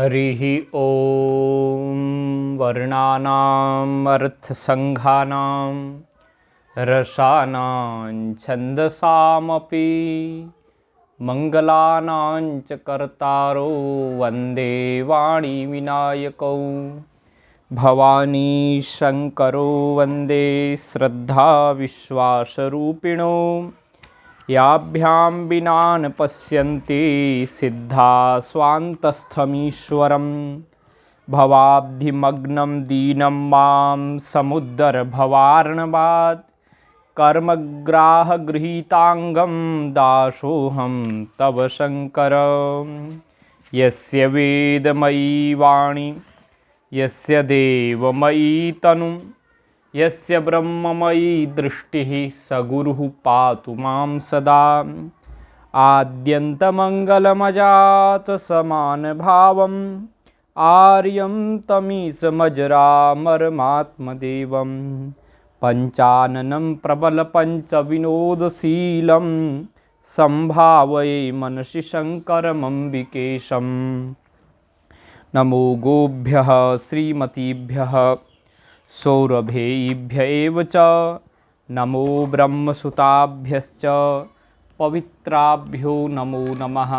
हरिः ॐ वर्णानाम् अर्थसङ्घानां रसानां छन्दसामपि मङ्गलानां च कर्तारो वन्दे वाणीविनायकौ भवानी शङ्करो वन्दे श्रद्धाविश्वासरूपिणो याभ्यां विना न पश्यन्ति सिद्धा स्वान्तस्थमीश्वरं भवाब्धिमग्नं दीनं मां समुद्धर भवार्णवात् कर्मग्राहगृहीताङ्गं दासोऽहं तव शङ्कर। यस्य वेदमयी वाणी यस्य देवमयी तनु यस्य ब्रह्ममयी दृष्टिः स गुरुः पातु मां सदा। आद्यन्तमङ्गलमजातसमानभावम् आर्यं तमीशमजरामरमात्मदेवं पञ्चाननं प्रबलपञ्चविनोदशीलं सम्भावये मनसि शङ्करमम्बिकेशम्। नमो गोभ्यः श्रीमतीभ्यः सौरभेभ्य एव च नमो ब्रह्मसुताभ्यश्च पवित्राभ्यो नमो नमः।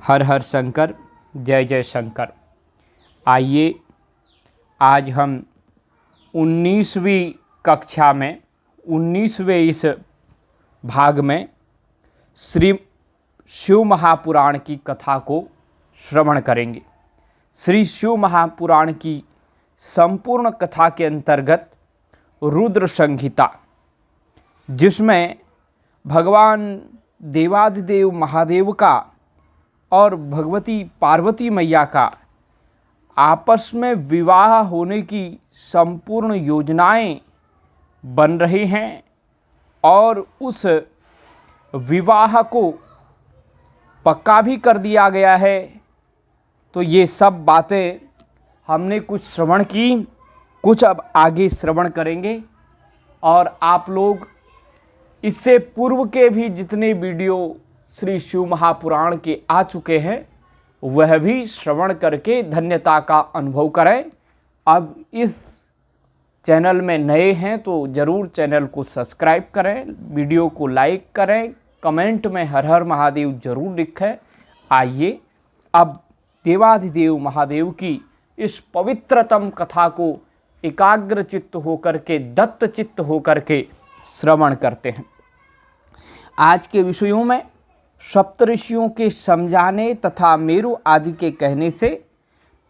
हर हर शंकर, जय जय शंकर। आइए आज हम 19वीं कक्षा में 19वें इस भाग में श्री शिव महापुराण की कथा को श्रवण करेंगे। श्री शिव महापुराण की संपूर्ण कथा के अंतर्गत रुद्र संहिता, जिसमें भगवान देवाधिदेव महादेव का और भगवती पार्वती मैया का आपस में विवाह होने की संपूर्ण योजनाएं बन रही हैं और उस विवाह को पक्का भी कर दिया गया है। तो ये सब बातें हमने कुछ श्रवण की, कुछ अब आगे श्रवण करेंगे। और आप लोग इससे पूर्व के भी जितने वीडियो श्री शिव महापुराण के आ चुके हैं वह भी श्रवण करके धन्यता का अनुभव करें। अब इस चैनल में नए हैं तो ज़रूर चैनल को सब्सक्राइब करें, वीडियो को लाइक करें, कमेंट में हर हर महादेव जरूर लिखें। आइए अब देवाधिदेव महादेव की इस पवित्रतम कथा को एकाग्र चित्त होकर के, दत्त चित्त होकर के श्रवण करते हैं। आज के विषयों में सप्तऋषियों के समझाने तथा मेरु आदि के कहने से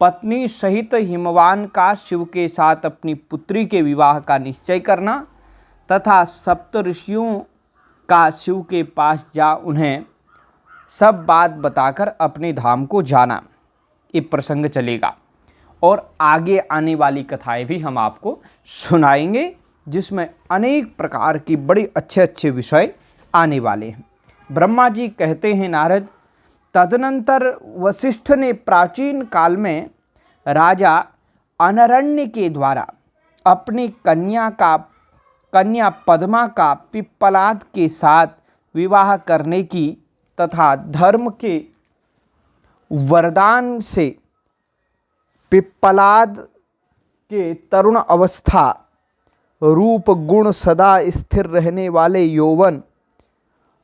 पत्नी सहित हिमवान का शिव के साथ अपनी पुत्री के विवाह का निश्चय करना तथा सप्तऋषियों का शिव के पास जा उन्हें सब बात बताकर अपने धाम को जाना, ये प्रसंग चलेगा। और आगे आने वाली कथाएं भी हम आपको सुनाएंगे, जिसमें अनेक प्रकार की बड़ी अच्छे अच्छे विषय आने वाले हैं। ब्रह्मा जी कहते हैं, नारद, तदनंतर वशिष्ठ ने प्राचीन काल में राजा अनरण्य के द्वारा अपनी कन्या पद्मा का पिप्पलाद के साथ विवाह करने की तथा धर्म के वरदान से पिप्पलाद के तरुण अवस्था, रूप गुण सदा स्थिर रहने वाले यौवन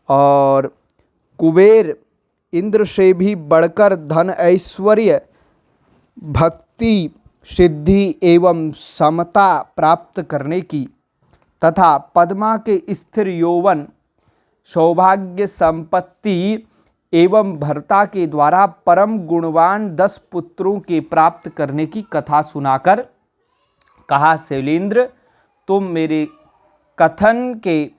और कुबेर इंद्र से भी बढ़कर धन ऐश्वर्य भक्ति सिद्धि एवं समता प्राप्त करने की तथा पद्मा के स्थिर यौवन सौभाग्य संपत्ति एवं भर्ता के द्वारा परम गुणवान 10 पुत्रों के प्राप्त करने की कथा सुनाकर कहा, शैलेंद्र, तुम मेरे कथन के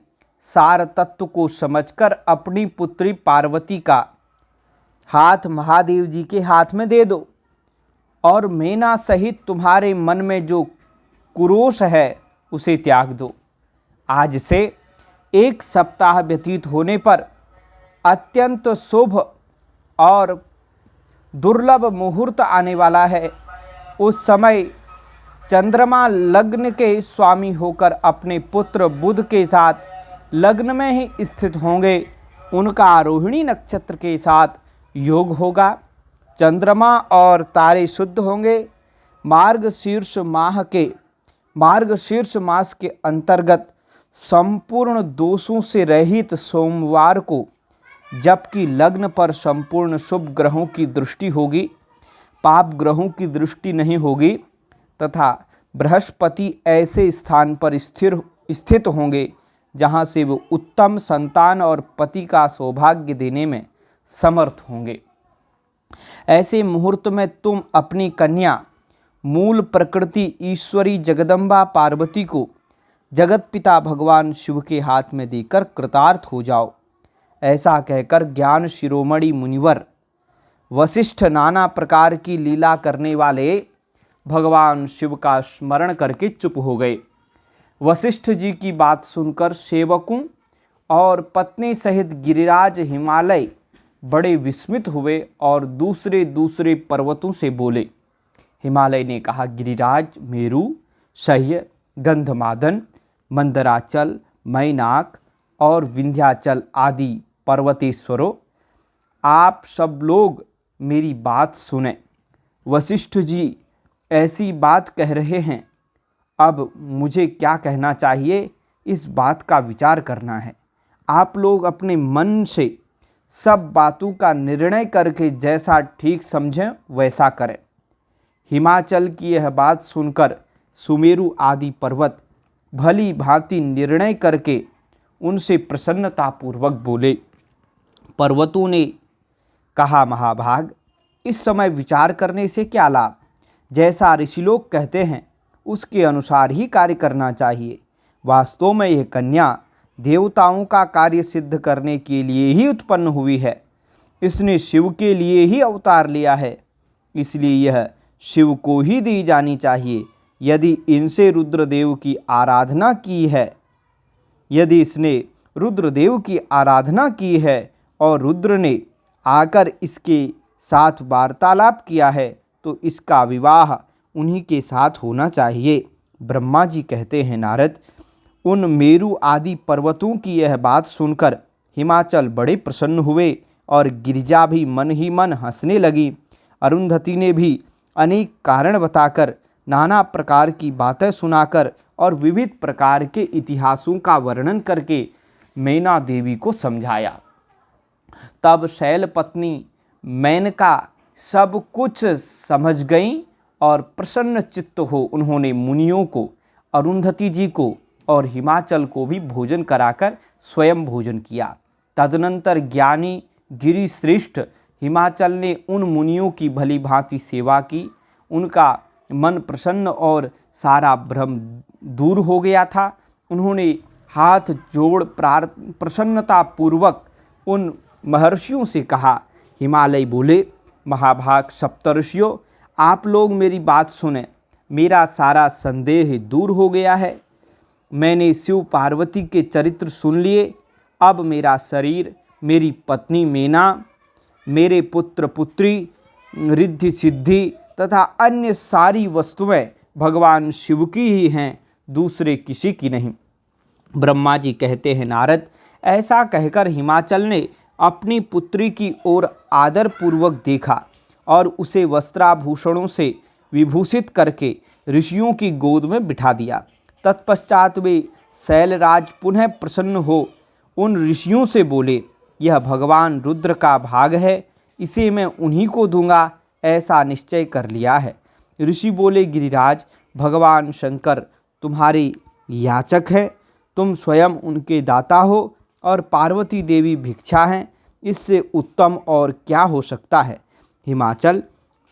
सार तत्व को समझकर अपनी पुत्री पार्वती का हाथ महादेव जी के हाथ में दे दो और मेना सहित तुम्हारे मन में जो कुरोष है उसे त्याग दो। आज से 1 सप्ताह व्यतीत होने पर अत्यंत शुभ और दुर्लभ मुहूर्त आने वाला है। उस समय चंद्रमा लग्न के स्वामी होकर अपने पुत्र बुध के साथ लग्न में ही स्थित होंगे। उनका रोहिणी नक्षत्र के साथ योग होगा। चंद्रमा और तारे शुद्ध होंगे। मार्गशीर्ष मास के अंतर्गत संपूर्ण दोषों से रहित सोमवार को, जबकि लग्न पर संपूर्ण शुभ ग्रहों की दृष्टि होगी, पाप ग्रहों की दृष्टि नहीं होगी, तथा बृहस्पति ऐसे स्थान पर स्थित होंगे जहाँ से वो उत्तम संतान और पति का सौभाग्य देने में समर्थ होंगे। ऐसे मुहूर्त में तुम अपनी कन्या मूल प्रकृति ईश्वरी जगदम्बा पार्वती को जगत पिता भगवान शिव के हाथ में देकर कृतार्थ हो जाओ। ऐसा कहकर ज्ञान शिरोमणि मुनिवर वशिष्ठ नाना प्रकार की लीला करने वाले भगवान शिव का स्मरण करके चुप हो गए। वशिष्ठ जी की बात सुनकर सेवकों और पत्नी सहित गिरिराज हिमालय बड़े विस्मित हुए और दूसरे दूसरे पर्वतों से बोले। हिमालय ने कहा, गिरिराज, मेरु, सह्य, गंधमादन, मंदराचल, मैनाक और विंध्याचल आदि पर्वतेश्वरों, आप सब लोग मेरी बात सुने। वशिष्ठ जी ऐसी बात कह रहे हैं, अब मुझे क्या कहना चाहिए, इस बात का विचार करना है। आप लोग अपने मन से सब बातों का निर्णय करके जैसा ठीक समझें वैसा करें। हिमाचल की यह बात सुनकर सुमेरु आदि पर्वत भली भांति निर्णय करके उनसे प्रसन्नतापूर्वक बोले। पर्वतों ने कहा, महाभाग, इस समय विचार करने से क्या लाभ? जैसा ऋषि लोग कहते हैं उसके अनुसार ही कार्य करना चाहिए। वास्तव में यह कन्या देवताओं का कार्य सिद्ध करने के लिए ही उत्पन्न हुई है। इसने शिव के लिए ही अवतार लिया है, इसलिए यह शिव को ही दी जानी चाहिए। यदि इनसे रुद्रदेव की आराधना की है, यदि इसने रुद्रदेव की आराधना की है और रुद्र ने आकर इसके साथ वार्तालाप किया है, तो इसका विवाह उन्हीं के साथ होना चाहिए। ब्रह्मा जी कहते हैं, नारद, उन मेरु आदि पर्वतों की यह बात सुनकर हिमाचल बड़े प्रसन्न हुए और गिरिजा भी मन ही मन हंसने लगी। अरुंधति ने भी अनेक कारण बताकर, नाना प्रकार की बातें सुनाकर और विविध प्रकार के इतिहासों का वर्णन करके मैना देवी को समझाया। तब शैलपत्नी मेनका सब कुछ समझ गई और प्रसन्न चित्त हो उन्होंने मुनियों को, अरुंधति जी को और हिमाचल को भी भोजन कराकर स्वयं भोजन किया। तदनंतर ज्ञानी गिरिश्रेष्ठ हिमाचल ने उन मुनियों की भली भांति सेवा की। उनका मन प्रसन्न और सारा भ्रम दूर हो गया था। उन्होंने हाथ जोड़ प्रसन्नता पूर्वक उन महर्षियों से कहा। हिमालय बोले, महाभाग सप्तर्षियों, आप लोग मेरी बात सुने। मेरा सारा संदेह दूर हो गया है। मैंने शिव पार्वती के चरित्र सुन लिए। अब मेरा शरीर, मेरी पत्नी मेना, मेरे पुत्र पुत्री, रिद्धि सिद्धि तथा अन्य सारी वस्तुएं भगवान शिव की ही हैं, दूसरे किसी की नहीं। ब्रह्मा जी कहते हैं, नारद, ऐसा कहकर हिमाचल ने अपनी पुत्री की ओर आदरपूर्वक देखा और उसे वस्त्राभूषणों से विभूषित करके ऋषियों की गोद में बिठा दिया। तत्पश्चात वे शैलराज पुनः प्रसन्न हो उन ऋषियों से बोले, यह भगवान रुद्र का भाग है, इसे मैं उन्हीं को दूंगा, ऐसा निश्चय कर लिया है। ऋषि बोले, गिरिराज, भगवान शंकर तुम्हारे याचक हैं, तुम स्वयं उनके दाता हो और पार्वती देवी भिक्षा हैं, इससे उत्तम और क्या हो सकता है। हिमाचल,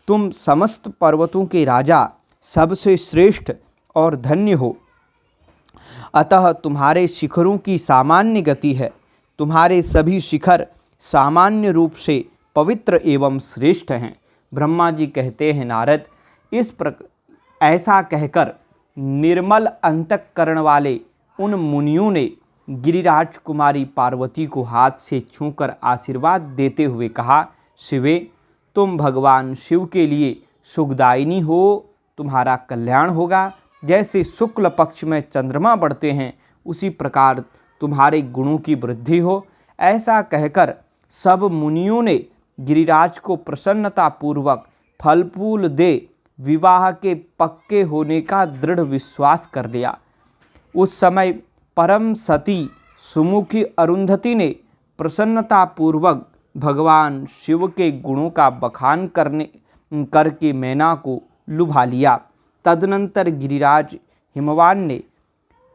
तुम समस्त पर्वतों के राजा, सबसे श्रेष्ठ और धन्य हो, अतः तुम्हारे शिखरों की सामान्य गति है। तुम्हारे सभी शिखर सामान्य रूप से पवित्र एवं श्रेष्ठ हैं। ब्रह्मा जी कहते हैं, नारद, ऐसा कहकर निर्मल अंतःकरण वाले उन मुनियों ने गिरिराज कुमारी पार्वती को हाथ से छूकर आशीर्वाद देते हुए कहा, शिवे, तुम भगवान शिव के लिए सुखदायिनी हो, तुम्हारा कल्याण होगा। जैसे शुक्ल पक्ष में चंद्रमा बढ़ते हैं, उसी प्रकार तुम्हारे गुणों की वृद्धि हो। ऐसा कहकर सब मुनियों ने गिरिराज को प्रसन्नता पूर्वक फल फूल दे विवाह के पक्के होने का दृढ़ विश्वास कर लिया। उस समय परम सती सुमुखी अरुंधति ने प्रसन्नता पूर्वक भगवान शिव के गुणों का बखान करके मैना को लुभा लिया। तदनंतर गिरिराज हिमवान ने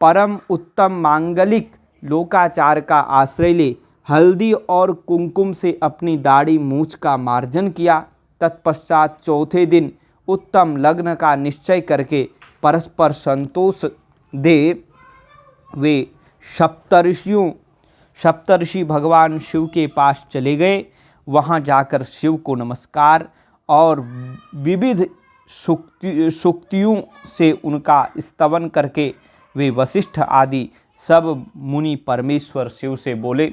परम उत्तम मांगलिक लोकाचार का आश्रय ले हल्दी और कुंकुम से अपनी दाढ़ी मूछ का मार्जन किया। तत्पश्चात चौथे दिन उत्तम लग्न का निश्चय करके परस्पर संतोष दे वे सप्तर्षि भगवान शिव के पास चले गए। वहाँ जाकर शिव को नमस्कार और विविध सूक्तियों से उनका स्तवन करके वे वशिष्ठ आदि सब मुनि परमेश्वर शिव से बोले।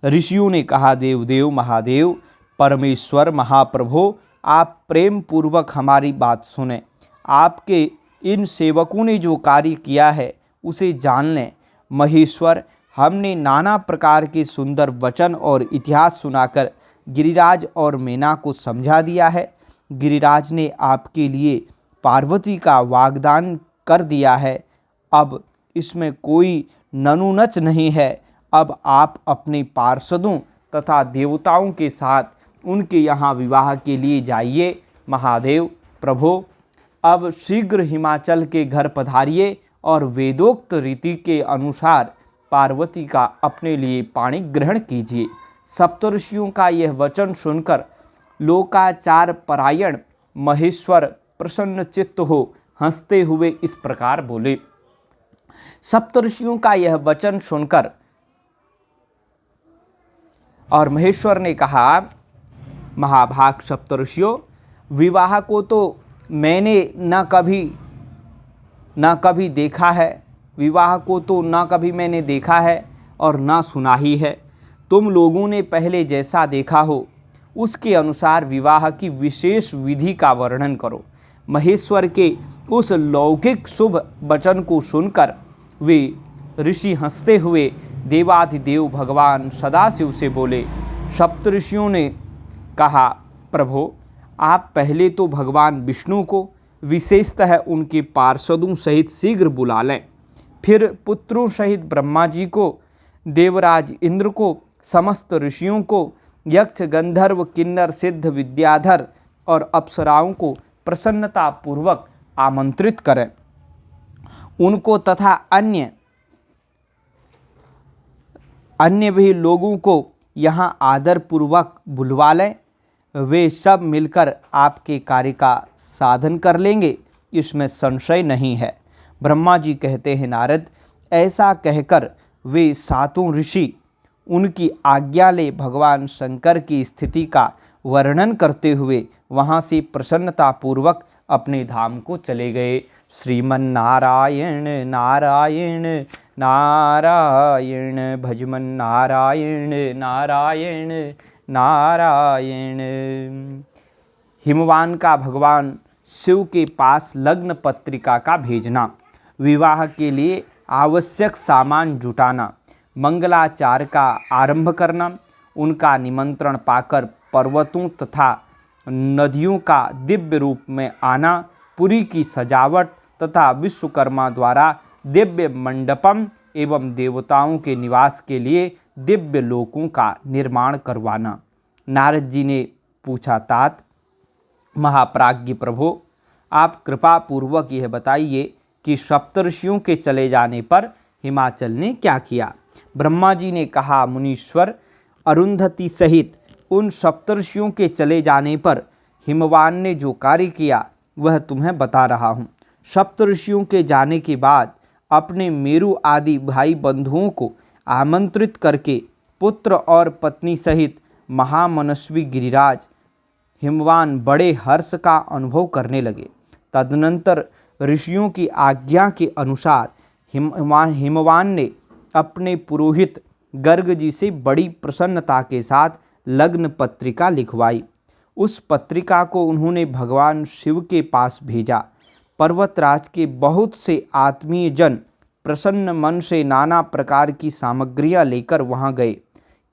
ऋषियों ने कहा, देवदेव महादेव परमेश्वर महाप्रभो, आप प्रेम पूर्वक हमारी बात सुने। आपके इन सेवकों ने जो कार्य किया है उसे जान लें। महेश्वर, हमने नाना प्रकार के सुंदर वचन और इतिहास सुनाकर गिरिराज और मैना को समझा दिया है। गिरिराज ने आपके लिए पार्वती का वाग्दान कर दिया है। अब इसमें कोई ननुनच नहीं है। अब आप अपने पार्षदों तथा देवताओं के साथ उनके यहाँ विवाह के लिए जाइए। महादेव प्रभो, अब शीघ्र हिमाचल के घर पधारिए और वेदोक्त रीति के अनुसार पार्वती का अपने लिए पाणी ग्रहण कीजिए। सप्तऋषियों का यह वचन सुनकर लोकाचार परायण महेश्वर प्रसन्न चित्त हो हंसते हुए इस प्रकार बोले। सप्तऋषियों का यह वचन सुनकर और महेश्वर ने कहा, महाभाग सप्तऋषियों, विवाह को तो मैंने न कभी देखा है, विवाह को तो न कभी मैंने देखा है और न सुना ही है। तुम लोगों ने पहले जैसा देखा हो उसके अनुसार विवाह की विशेष विधि का वर्णन करो। महेश्वर के उस लौकिक शुभ वचन को सुनकर वे ऋषि हंसते हुए देवाधिदेव भगवान सदाशिव से बोले। सप्तऋषियों ने कहा, प्रभो, आप पहले तो भगवान विष्णु को विशेषतः उनके पार्षदों सहित शीघ्र बुला लें। फिर पुत्रों सहित ब्रह्मा जी को, देवराज इंद्र को, समस्त ऋषियों को, यक्ष गंधर्व किन्नर सिद्ध विद्याधर और अप्सराओं को प्रसन्नता पूर्वक आमंत्रित करें। उनको तथा अन्य भी लोगों को यहाँ आदर पूर्वक बुलवा लें। वे सब मिलकर आपके कार्य का साधन कर लेंगे, इसमें संशय नहीं है। ब्रह्मा जी कहते हैं, नारद, ऐसा कहकर वे सातों ऋषि उनकी आज्ञा ले भगवान शंकर की स्थिति का वर्णन करते हुए वहाँ से प्रसन्नता पूर्वक अपने धाम को चले गए। श्रीमन्नारायण नारायण नारायण भजमन नारायण नारायण नारायण। हिमवान का भगवान शिव के पास लग्न पत्रिका का भेजना, विवाह के लिए आवश्यक सामान जुटाना, मंगलाचार का आरंभ करना, उनका निमंत्रण पाकर पर्वतों तथा नदियों का दिव्य रूप में आना, पुरी की सजावट तथा विश्वकर्मा द्वारा दिव्य मंडपम एवं देवताओं के निवास के लिए दिव्य लोकों का निर्माण करवाना। नारद जी ने पूछा, तात महाप्राज्ञ प्रभो, आप कृपा पूर्वक यह बताइए कि सप्तऋषियों के चले जाने पर हिमाचल ने क्या किया। ब्रह्मा जी ने कहा, मुनीश्वर, अरुंधति सहित उन सप्तऋषियों के चले जाने पर हिमवान ने जो कार्य किया वह तुम्हें बता रहा हूँ। सप्तऋषियों के जाने के बाद अपने मेरु आदि भाई बंधुओं को आमंत्रित करके पुत्र और पत्नी सहित महामनस्वी गिरिराज हिमवान बड़े हर्ष का अनुभव करने लगे। तदनंतर ऋषियों की आज्ञा के अनुसार हिमवान ने अपने पुरोहित गर्ग जी से बड़ी प्रसन्नता के साथ लग्न पत्रिका लिखवाई। उस पत्रिका को उन्होंने भगवान शिव के पास भेजा। पर्वतराज के बहुत से आत्मीय जन प्रसन्न मन से नाना प्रकार की सामग्रियां लेकर वहां गए।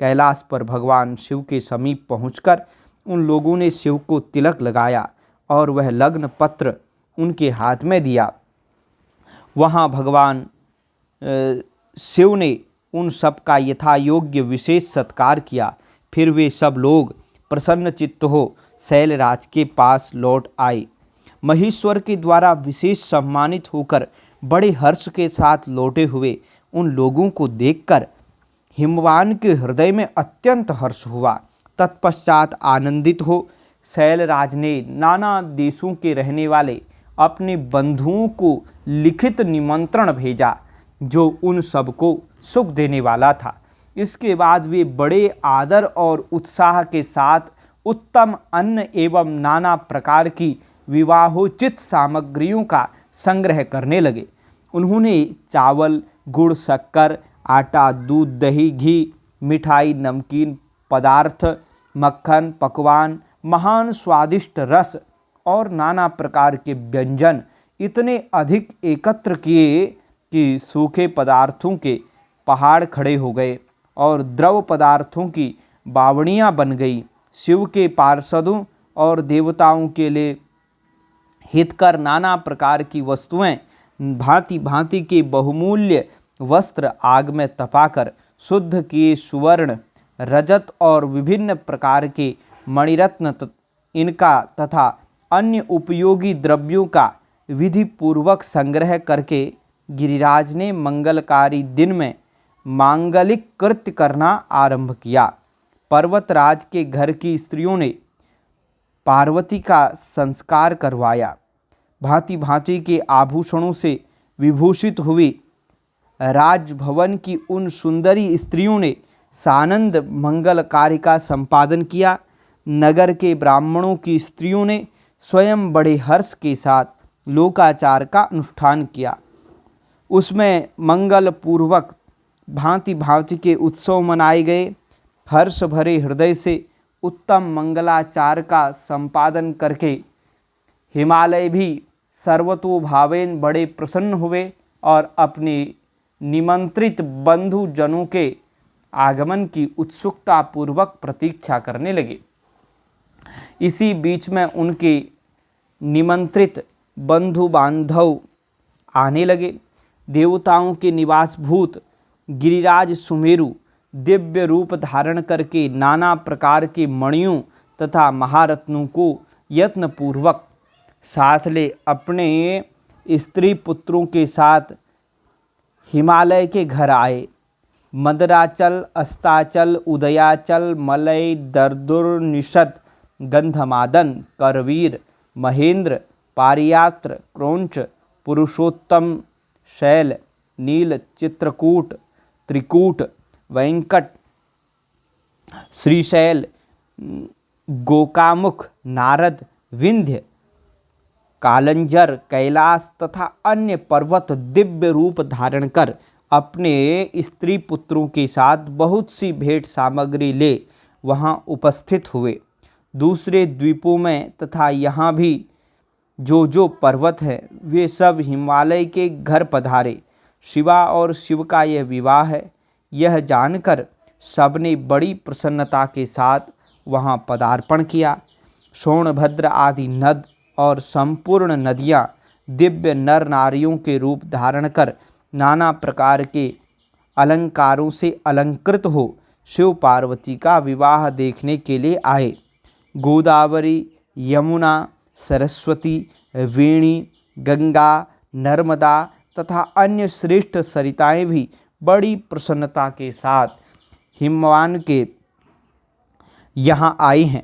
कैलाश पर भगवान शिव के समीप पहुंचकर उन लोगों ने शिव को तिलक लगाया और वह लग्न पत्र उनके हाथ में दिया। वहाँ भगवान शिव ने उन सब का यथा योग्य विशेष सत्कार किया। फिर वे सब लोग प्रसन्न चित्त हो शैलराज के पास लौट आए। महेश्वर के द्वारा विशेष सम्मानित होकर बड़े हर्ष के साथ लौटे हुए उन लोगों को देखकर हिमवान के हृदय में अत्यंत हर्ष हुआ। तत्पश्चात आनंदित हो शैलराज ने नाना देशों के रहने वाले अपने बंधुओं को लिखित निमंत्रण भेजा जो उन सबको सुख देने वाला था। इसके बाद वे बड़े आदर और उत्साह के साथ उत्तम अन्न एवं नाना प्रकार की विवाहोचित सामग्रियों का संग्रह करने लगे। उन्होंने चावल, गुड़, शक्कर, आटा, दूध, दही, घी, मिठाई, नमकीन पदार्थ, मक्खन, पकवान, महान स्वादिष्ट रस और नाना प्रकार के व्यंजन इतने अधिक एकत्र किए कि सूखे पदार्थों के पहाड़ खड़े हो गए और द्रव पदार्थों की बावड़ियाँ बन गई। शिव के पार्षदों और देवताओं के लिए हितकर नाना प्रकार की वस्तुएं, भांति भांति के बहुमूल्य वस्त्र आग में तपाकर शुद्ध किए सुवर्ण, रजत और विभिन्न प्रकार के मणिरत्न इनका तथा अन्य उपयोगी द्रव्यों का विधि पूर्वक संग्रह करके गिरिराज ने मंगलकारी दिन में मांगलिक कृत्य करना आरंभ किया। पर्वतराज के घर की स्त्रियों ने पार्वती का संस्कार करवाया। भांति भांति के आभूषणों से विभूषित हुई राजभवन की उन सुंदरी स्त्रियों ने सानंद मंगल कार्य का संपादन किया। नगर के ब्राह्मणों की स्त्रियों ने स्वयं बड़े हर्ष के साथ लोकाचार का अनुष्ठान किया। उसमें मंगल पूर्वक भांति भांति के उत्सव मनाए गए। हर्ष भरे हृदय से उत्तम मंगलाचार का संपादन करके हिमालय भी सर्वतोभावेन बड़े प्रसन्न हुए और अपने निमंत्रित बंधु जनों के आगमन की उत्सुकता पूर्वक प्रतीक्षा करने लगे। इसी बीच में उनके निमंत्रित बंधु बांधव आने लगे। देवताओं के निवासभूत गिरिराज सुमेरु दिव्य रूप धारण करके नाना प्रकार के मणियों तथा महारत्नों को यत्नपूर्वक साथ ले अपने स्त्री पुत्रों के साथ हिमालय के घर आए। मदराचल, अस्ताचल, उदयाचल, मलय, दर्दुर, निषद, गंधमादन, करवीर, महेंद्र, पारियात्र, क्रौंच, पुरुषोत्तम, शैल, नील, चित्रकूट, त्रिकूट, वेंकट, श्रीशैल, गोकामुख, नारद, विंध्य, कालंजर, कैलाश तथा अन्य पर्वत दिव्य रूप धारण कर अपने स्त्री पुत्रों के साथ बहुत सी भेंट सामग्री ले वहाँ उपस्थित हुए। दूसरे द्वीपों में तथा यहाँ भी जो पर्वत हैं वे सब हिमालय के घर पधारे। शिवा और शिव का यह विवाह है, यह जानकर सबने बड़ी प्रसन्नता के साथ वहाँ पदार्पण किया। सोनभद्र आदि नद और संपूर्ण नदियाँ दिव्य नर नारियों के रूप धारण कर नाना प्रकार के अलंकारों से अलंकृत हो शिव पार्वती का विवाह देखने के लिए आए। गोदावरी, यमुना, सरस्वती, वेणी, गंगा, नर्मदा तथा अन्य श्रेष्ठ सरिताएं भी बड़ी प्रसन्नता के साथ हिमवान के यहाँ आई हैं।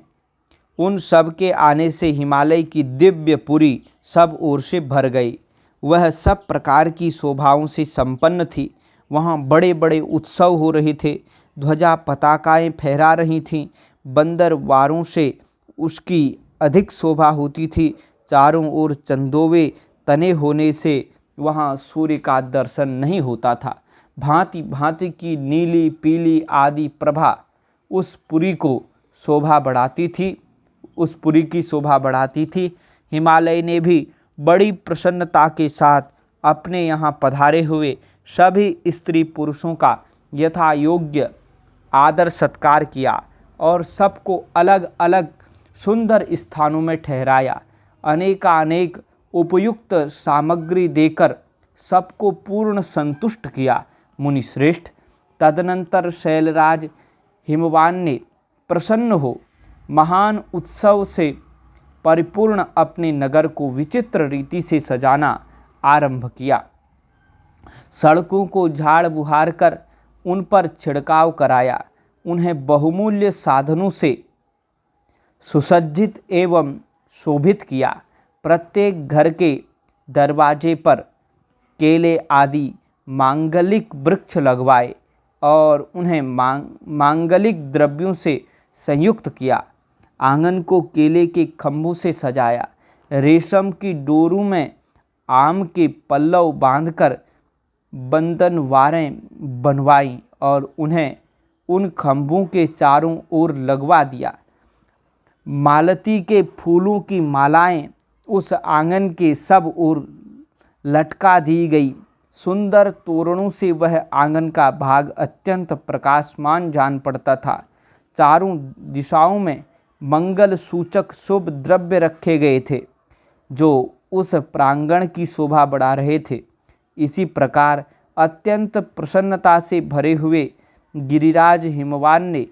उन सब के आने से हिमालय की दिव्य पुरी सब ओर से भर गई। वह सब प्रकार की शोभाओं से संपन्न थी। वहाँ बड़े बड़े उत्सव हो रहे थे। ध्वजा पताकाएँ फहरा रही थीं। बंदरवारों से उसकी अधिक शोभा होती थी। चारों ओर चंदोवे तने होने से वहाँ सूर्य का दर्शन नहीं होता था। भांति भांति की नीली, पीली आदि प्रभा उस पुरी को शोभा बढ़ाती थी, उस पुरी की शोभा बढ़ाती थी। हिमालय ने भी बड़ी प्रसन्नता के साथ अपने यहाँ पधारे हुए सभी स्त्री पुरुषों का यथा योग्य आदर सत्कार किया और सबको अलग अलग सुंदर स्थानों में ठहराया। अनेकानेक उपयुक्त सामग्री देकर सबको पूर्ण संतुष्ट किया। मुनिश्रेष्ठ, तदनंतर शैलराज हिमवान ने प्रसन्न हो महान उत्सव से परिपूर्ण अपने नगर को विचित्र रीति से सजाना आरंभ किया। सड़कों को झाड़ बुहार कर उन पर छिड़काव कराया। उन्हें बहुमूल्य साधनों से सुसज्जित एवं शोभित किया। प्रत्येक घर के दरवाजे पर केले आदि मांगलिक वृक्ष लगवाए और उन्हें मांगलिक द्रव्यों से संयुक्त किया। आंगन को केले के खंभों से सजाया। रेशम की डोरों में आम के पल्लव बांधकर बंधनवारें बनवाई और उन्हें उन खंभों के चारों ओर लगवा दिया। मालती के फूलों की मालाएं उस आंगन के सब ओर लटका दी गई। सुंदर तोरणों से वह आंगन का भाग अत्यंत प्रकाशमान जान पड़ता था। चारों दिशाओं में मंगल सूचक शुभ द्रव्य रखे गए थे जो उस प्रांगण की शोभा बढ़ा रहे थे। इसी प्रकार अत्यंत प्रसन्नता से भरे हुए गिरिराज हिमवान ने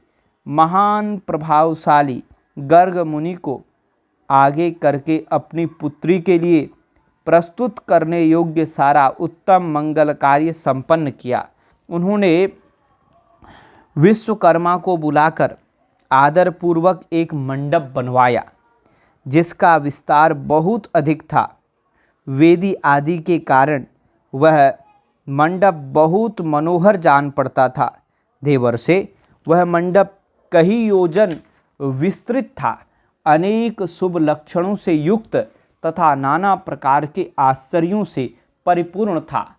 महान प्रभावशाली गर्ग मुनि को आगे करके अपनी पुत्री के लिए प्रस्तुत करने योग्य सारा उत्तम मंगल कार्य संपन्न किया। उन्होंने विश्वकर्मा को बुलाकर आदरपूर्वक एक मंडप बनवाया जिसका विस्तार बहुत अधिक था। वेदी आदि के कारण वह मंडप बहुत मनोहर जान पड़ता था। देवर से वह मंडप कई योजन विस्तृत था। अनेक शुभ लक्षणों से युक्त तथा नाना प्रकार के आश्चर्यों से परिपूर्ण था।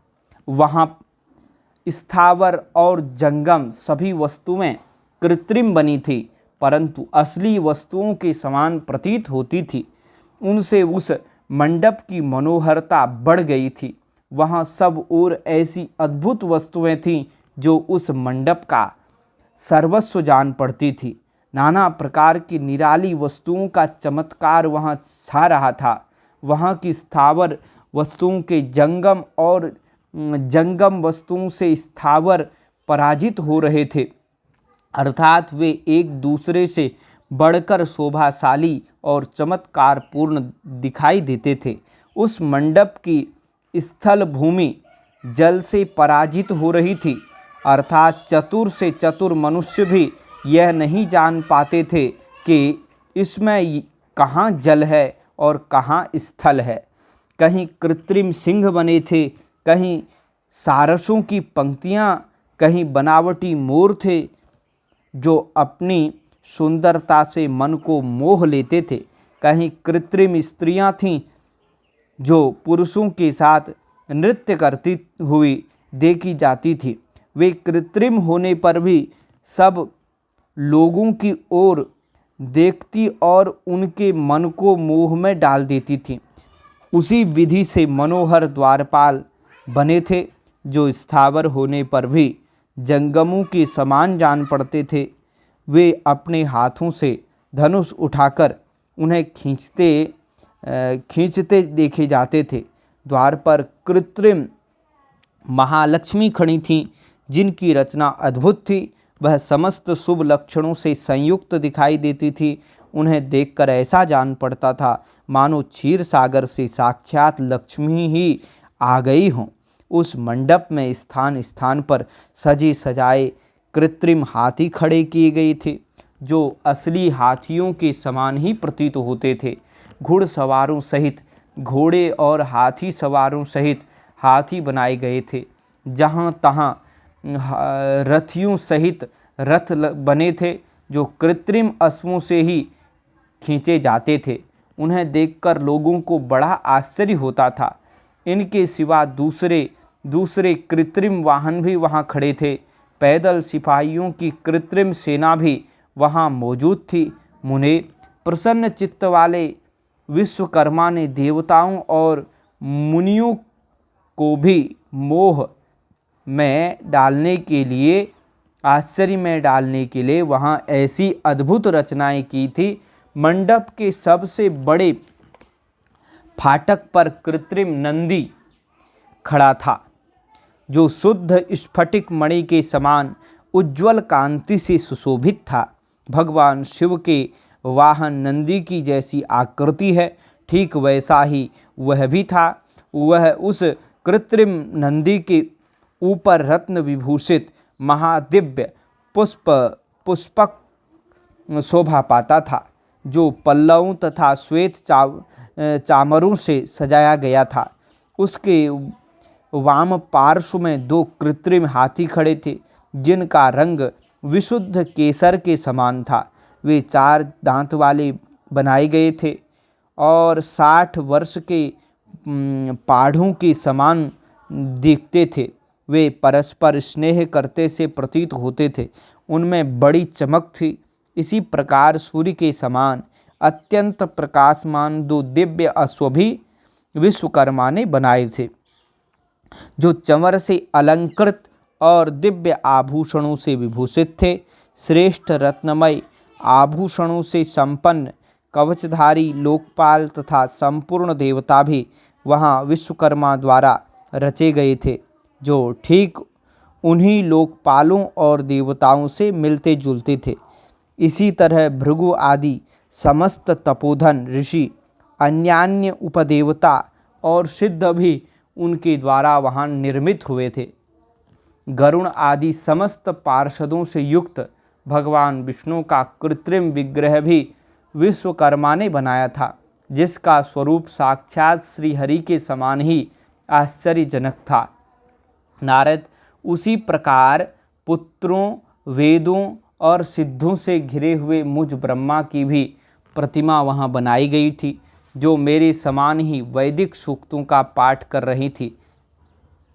वहाँ स्थावर और जंगम सभी वस्तुएं कृत्रिम बनी थी परंतु असली वस्तुओं के समान प्रतीत होती थी। उनसे उस मंडप की मनोहरता बढ़ गई थी। वहाँ सब ओर ऐसी अद्भुत वस्तुएं थीं जो उस मंडप का सर्वस्व जान पड़ती थी। नाना प्रकार की निराली वस्तुओं का चमत्कार वहाँ छा रहा था। वहाँ की स्थावर वस्तुओं के जंगम और जंगम वस्तुओं से स्थावर पराजित हो रहे थे, अर्थात वे एक दूसरे से बढ़कर शोभाशाली और चमत्कारपूर्ण दिखाई देते थे। उस मंडप की स्थल भूमि जल से पराजित हो रही थी, अर्थात चतुर से चतुर मनुष्य भी यह नहीं जान पाते थे कि इसमें कहाँ जल है और कहाँ स्थल है। कहीं कृत्रिम सिंह बने थे, कहीं सारसों की पंक्तियाँ, कहीं बनावटी मोर थे जो अपनी सुंदरता से मन को मोह लेते थे, कहीं कृत्रिम स्त्रियाँ थीं जो पुरुषों के साथ नृत्य करती हुई देखी जाती थी। वे कृत्रिम होने पर भी सब लोगों की ओर देखती और उनके मन को मोह में डाल देती थी। उसी विधि से मनोहर द्वारपाल बने थे जो स्थावर होने पर भी जंगमों के समान जान पड़ते थे। वे अपने हाथों से धनुष उठाकर उन्हें खींचते देखे जाते थे। द्वार पर कृत्रिम महालक्ष्मी खड़ी थीं जिनकी रचना अद्भुत थी। वह समस्त शुभ लक्षणों से संयुक्त दिखाई देती थी। उन्हें देखकर ऐसा जान पड़ता था मानो क्षीर सागर से साक्षात लक्ष्मी ही आ गई हों। उस मंडप में स्थान स्थान पर सजे सजाए कृत्रिम हाथी खड़े किए गए थे जो असली हाथियों के समान ही प्रतीत होते थे। घुड़सवारों सहित घोड़े और हाथी सवारों सहित हाथी बनाए गए थे। जहाँ तहाँ रथियों सहित रथ बने थे जो कृत्रिम अश्वों से ही खींचे जाते थे। उन्हें देखकर लोगों को बड़ा आश्चर्य होता था। इनके सिवा दूसरे कृत्रिम वाहन भी वहाँ खड़े थे। पैदल सिपाहियों की कृत्रिम सेना भी वहाँ मौजूद थी। मुने, प्रसन्न चित्त वाले विश्वकर्मा ने देवताओं और मुनियों को भी मोह में डालने के लिए आश्चर्य में डालने के लिए वहाँ ऐसी अद्भुत रचनाएं की थी। मंडप के सबसे बड़े फाटक पर कृत्रिम नंदी खड़ा था, जो शुद्ध स्फटिक मणि के समान उज्ज्वल कांति से सुशोभित था। भगवान शिव के वाहन नंदी की जैसी आकृति है, ठीक वैसा ही वह भी था। वह उस कृत्रिम नंदी के ऊपर रत्न विभूषित महादिव्य पुष्पक शोभा पाता था, जो पल्लवों तथा श्वेत चामरों से सजाया गया था। उसके वाम पार्श्व में 2 कृत्रिम हाथी खड़े थे, जिनका रंग विशुद्ध केसर के समान था। वे 4 दांत वाले बनाए गए थे और 60 वर्ष के पाढ़ों के समान दिखते थे। वे परस्पर स्नेह करते से प्रतीत होते थे। उनमें बड़ी चमक थी। इसी प्रकार सूर्य के समान अत्यंत प्रकाशमान 2 दिव्य अश्व भी विश्वकर्मा ने बनाए थे, जो चंवर से अलंकृत और दिव्य आभूषणों से विभूषित थे। श्रेष्ठ रत्नमय आभूषणों से संपन्न कवचधारी लोकपाल तथा संपूर्ण देवता भी वहाँ विश्वकर्मा द्वारा रचे गए थे, जो ठीक उन्हीं लोकपालों और देवताओं से मिलते जुलते थे। इसी तरह भृगु आदि समस्त तपोधन ऋषि, अन्यान्य उपदेवता और सिद्ध भी उनके द्वारा वहाँ निर्मित हुए थे। गरुण आदि समस्त पार्षदों से युक्त भगवान विष्णु का कृत्रिम विग्रह भी विश्वकर्मा ने बनाया था, जिसका स्वरूप साक्षात श्रीहरि के समान ही आश्चर्यजनक था। नारद, उसी प्रकार पुत्रों, वेदों और सिद्धों से घिरे हुए मुझ ब्रह्मा की भी प्रतिमा वहाँ बनाई गई थी, जो मेरे समान ही वैदिक सूक्तों का पाठ कर रही थी।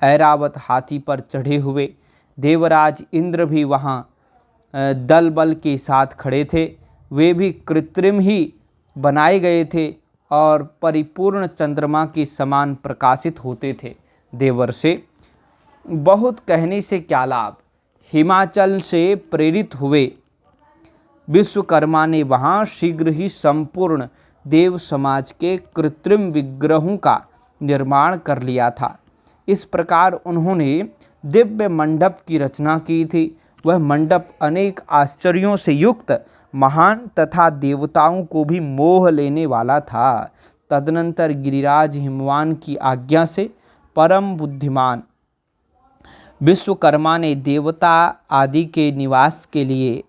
ऐरावत हाथी पर चढ़े हुए देवराज इंद्र भी वहाँ दल बल के साथ खड़े थे। वे भी कृत्रिम ही बनाए गए थे और परिपूर्ण चंद्रमा के समान प्रकाशित होते थे। देवर्षि, बहुत कहने से क्या लाभ। हिमाचल से प्रेरित हुए विश्वकर्मा ने वहाँ शीघ्र ही संपूर्ण देव समाज के कृत्रिम विग्रहों का निर्माण कर लिया था। इस प्रकार उन्होंने दिव्य मंडप की रचना की थी। वह मंडप अनेक आश्चर्यों से युक्त, महान तथा देवताओं को भी मोह लेने वाला था। तदनंतर गिरिराज हिमवान की आज्ञा से परम बुद्धिमान विश्वकर्मा ने देवता आदि के निवास के लिए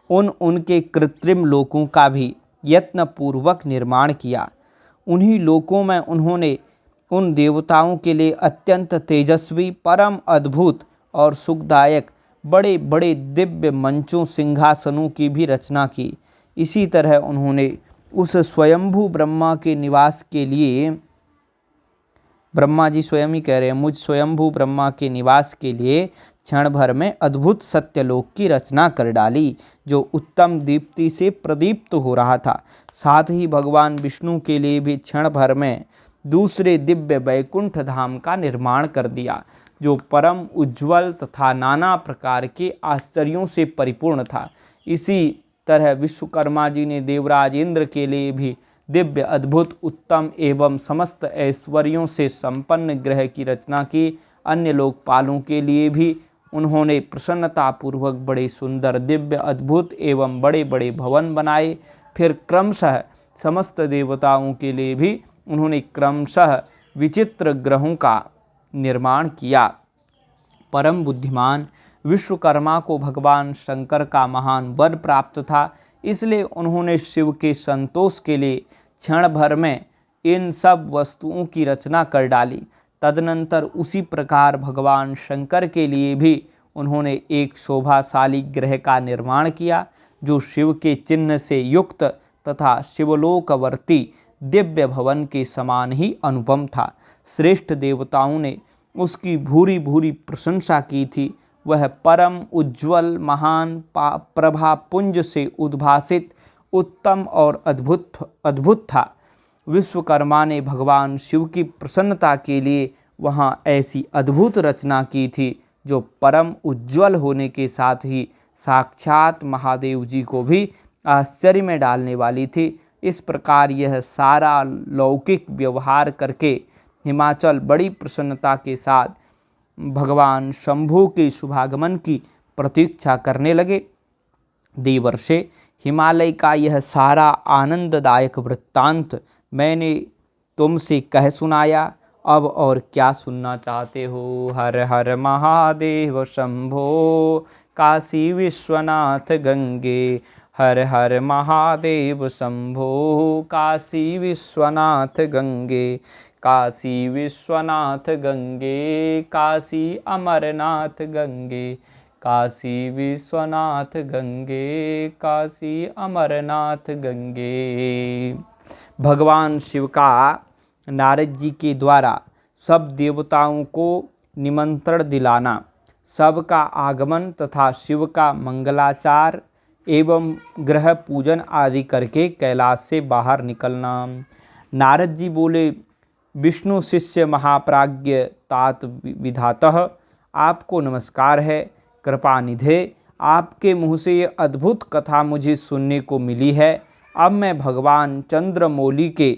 उनके कृत्रिम लोकों का भी यत्नपूर्वक निर्माण किया। उन्हीं लोकों में उन्होंने उन देवताओं के लिए अत्यंत तेजस्वी, परम अद्भुत और सुखदायक बड़े बड़े दिव्य मंचों, सिंहासनों की भी रचना की। इसी तरह उन्होंने उस स्वयंभू ब्रह्मा के निवास के लिए, ब्रह्मा जी स्वयं ही कह रहे हैं, मुझ स्वयंभू ब्रह्मा के निवास के लिए क्षण भर में अद्भुत सत्यलोक की रचना कर डाली, जो उत्तम दीप्ति से प्रदीप्त हो रहा था। साथ ही भगवान विष्णु के लिए भी क्षण भर में दूसरे दिव्य वैकुंठ धाम का निर्माण कर दिया, जो परम उज्ज्वल तथा नाना प्रकार के आश्चर्यों से परिपूर्ण था। इसी तरह विश्वकर्मा जी ने देवराज इंद्र के लिए भी दिव्य, अद्भुत, उत्तम एवं समस्त ऐश्वर्यों से संपन्न ग्रह की रचना की। अन्य लोकपालों के लिए भी उन्होंने प्रसन्नतापूर्वक बड़े सुंदर, दिव्य, अद्भुत एवं बड़े बड़े भवन बनाए। फिर क्रमशः समस्त देवताओं के लिए भी उन्होंने क्रमशः विचित्र ग्रहों का निर्माण किया। परम बुद्धिमान विश्वकर्मा को भगवान शंकर का महान वर प्राप्त था, इसलिए उन्होंने शिव के संतोष के लिए क्षण भर में इन सब वस्तुओं की रचना कर डाली। तदनंतर उसी प्रकार भगवान शंकर के लिए भी उन्होंने एक शोभाशाली ग्रह का निर्माण किया, जो शिव के चिन्ह से युक्त तथा शिवलोकवर्ती दिव्य भवन के समान ही अनुपम था। श्रेष्ठ देवताओं ने उसकी भूरी भूरी प्रशंसा की थी। वह परम उज्ज्वल, महान, प्रभापुंज से उद्भासित, उत्तम और अद्भुत था। विश्वकर्मा ने भगवान शिव की प्रसन्नता के लिए वहाँ ऐसी अद्भुत रचना की थी, जो परम उज्ज्वल होने के साथ ही साक्षात महादेव जी को भी आश्चर्य में डालने वाली थी। इस प्रकार यह सारा लौकिक व्यवहार करके हिमाचल बड़ी प्रसन्नता के साथ भगवान शंभु के शुभागमन की प्रतीक्षा करने लगे। देवर्षे, हिमालय का यह सारा आनंददायक वृत्तांत मैंने तुमसे कह सुनाया। अब और क्या सुनना चाहते हो? हर हर महादेव शंभो काशी विश्वनाथ गंगे। हर हर महादेव शंभो काशी विश्वनाथ गंगे। काशी विश्वनाथ गंगे, काशी अमरनाथ गंगे। काशी विश्वनाथ गंगे, काशी अमरनाथ गंगे। भगवान शिव का नारद जी के द्वारा सब देवताओं को निमंत्रण दिलाना, सबका आगमन तथा शिव का मंगलाचार एवं ग्रह पूजन आदि करके कैलाश से बाहर निकलना। नारद जी बोले, विष्णु शिष्य महाप्राज्ञ तात विधातः, आपको नमस्कार है। कृपा निधे, आपके मुँह से ये अद्भुत कथा मुझे सुनने को मिली है। अब मैं भगवान चंद्रमौली के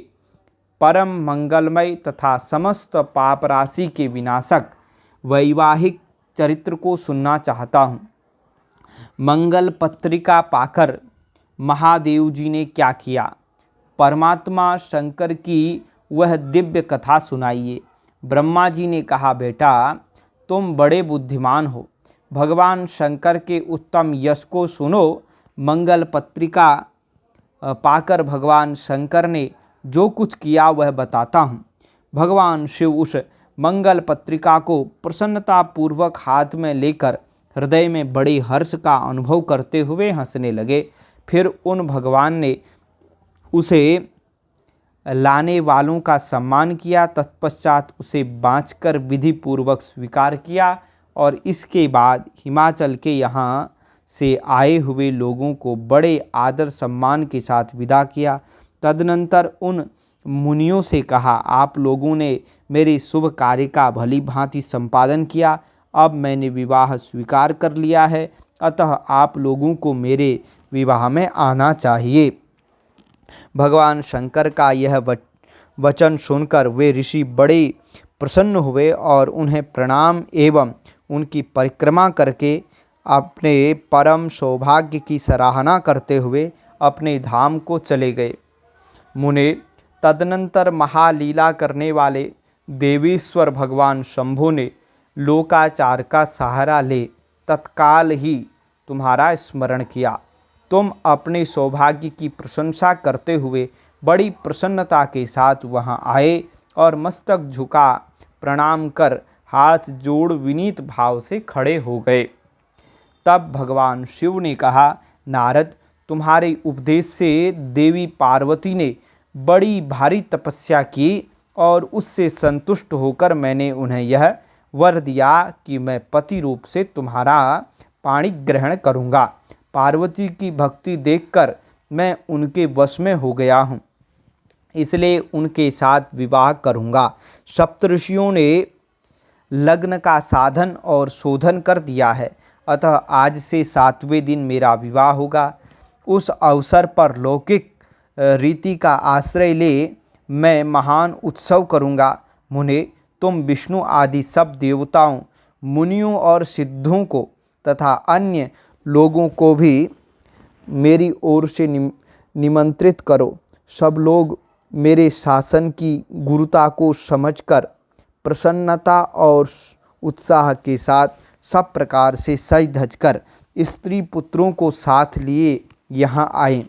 परम मंगलमय तथा समस्त पाप राशि के विनाशक वैवाहिक चरित्र को सुनना चाहता हूँ। मंगल पत्रिका पाकर महादेव जी ने क्या किया? परमात्मा शंकर की वह दिव्य कथा सुनाइए। ब्रह्मा जी ने कहा, बेटा तुम बड़े बुद्धिमान हो, भगवान शंकर के उत्तम यश को सुनो। मंगल पत्रिका पाकर भगवान शंकर ने जो कुछ किया वह बताता हूँ। भगवान शिव उस मंगल पत्रिका को प्रसन्नतापूर्वक हाथ में लेकर हृदय में बड़े हर्ष का अनुभव करते हुए हंसने लगे। फिर उन भगवान ने उसे लाने वालों का सम्मान किया। तत्पश्चात उसे बाँचकर विधि पूर्वक स्वीकार किया और इसके बाद हिमाचल के यहाँ से आए हुए लोगों को बड़े आदर सम्मान के साथ विदा किया। तदनंतर उन मुनियों से कहा, आप लोगों ने मेरे शुभ कार्य का भली भांति संपादन किया। अब मैंने विवाह स्वीकार कर लिया है, अतः आप लोगों को मेरे विवाह में आना चाहिए। भगवान शंकर का यह वचन सुनकर वे ऋषि बड़े प्रसन्न हुए और उन्हें प्रणाम एवं उनकी परिक्रमा करके अपने परम सौभाग्य की सराहना करते हुए अपने धाम को चले गए। मुने, तदनंतर महालीला करने वाले देवेश्वर भगवान शंभु ने लोकाचार का सहारा ले तत्काल ही तुम्हारा स्मरण किया। तुम अपने सौभाग्य की प्रशंसा करते हुए बड़ी प्रसन्नता के साथ वहां आए और मस्तक झुका प्रणाम कर हाथ जोड़ विनीत भाव से खड़े हो गए। तब भगवान शिव ने कहा, नारद, तुम्हारे उपदेश से देवी पार्वती ने बड़ी भारी तपस्या की और उससे संतुष्ट होकर मैंने उन्हें यह वर दिया कि मैं पति रूप से तुम्हारा पाणी ग्रहण करूँगा। पार्वती की भक्ति देखकर मैं उनके वश में हो गया हूँ, इसलिए उनके साथ विवाह करूँगा। सप्तऋषियों ने लग्न का साधन और शोधन कर दिया है, अतः आज से 7वें दिन मेरा विवाह होगा। उस अवसर पर लौकिक रीति का आश्रय ले मैं महान उत्सव करूँगा। मुने, तुम विष्णु आदि सब देवताओं, मुनियों और सिद्धों को तथा अन्य लोगों को भी मेरी ओर से निमंत्रित करो। सब लोग मेरे शासन की गुरुता को समझकर प्रसन्नता और उत्साह के साथ सब प्रकार से सज धज कर स्त्री पुत्रों को साथ लिए यहाँ आए।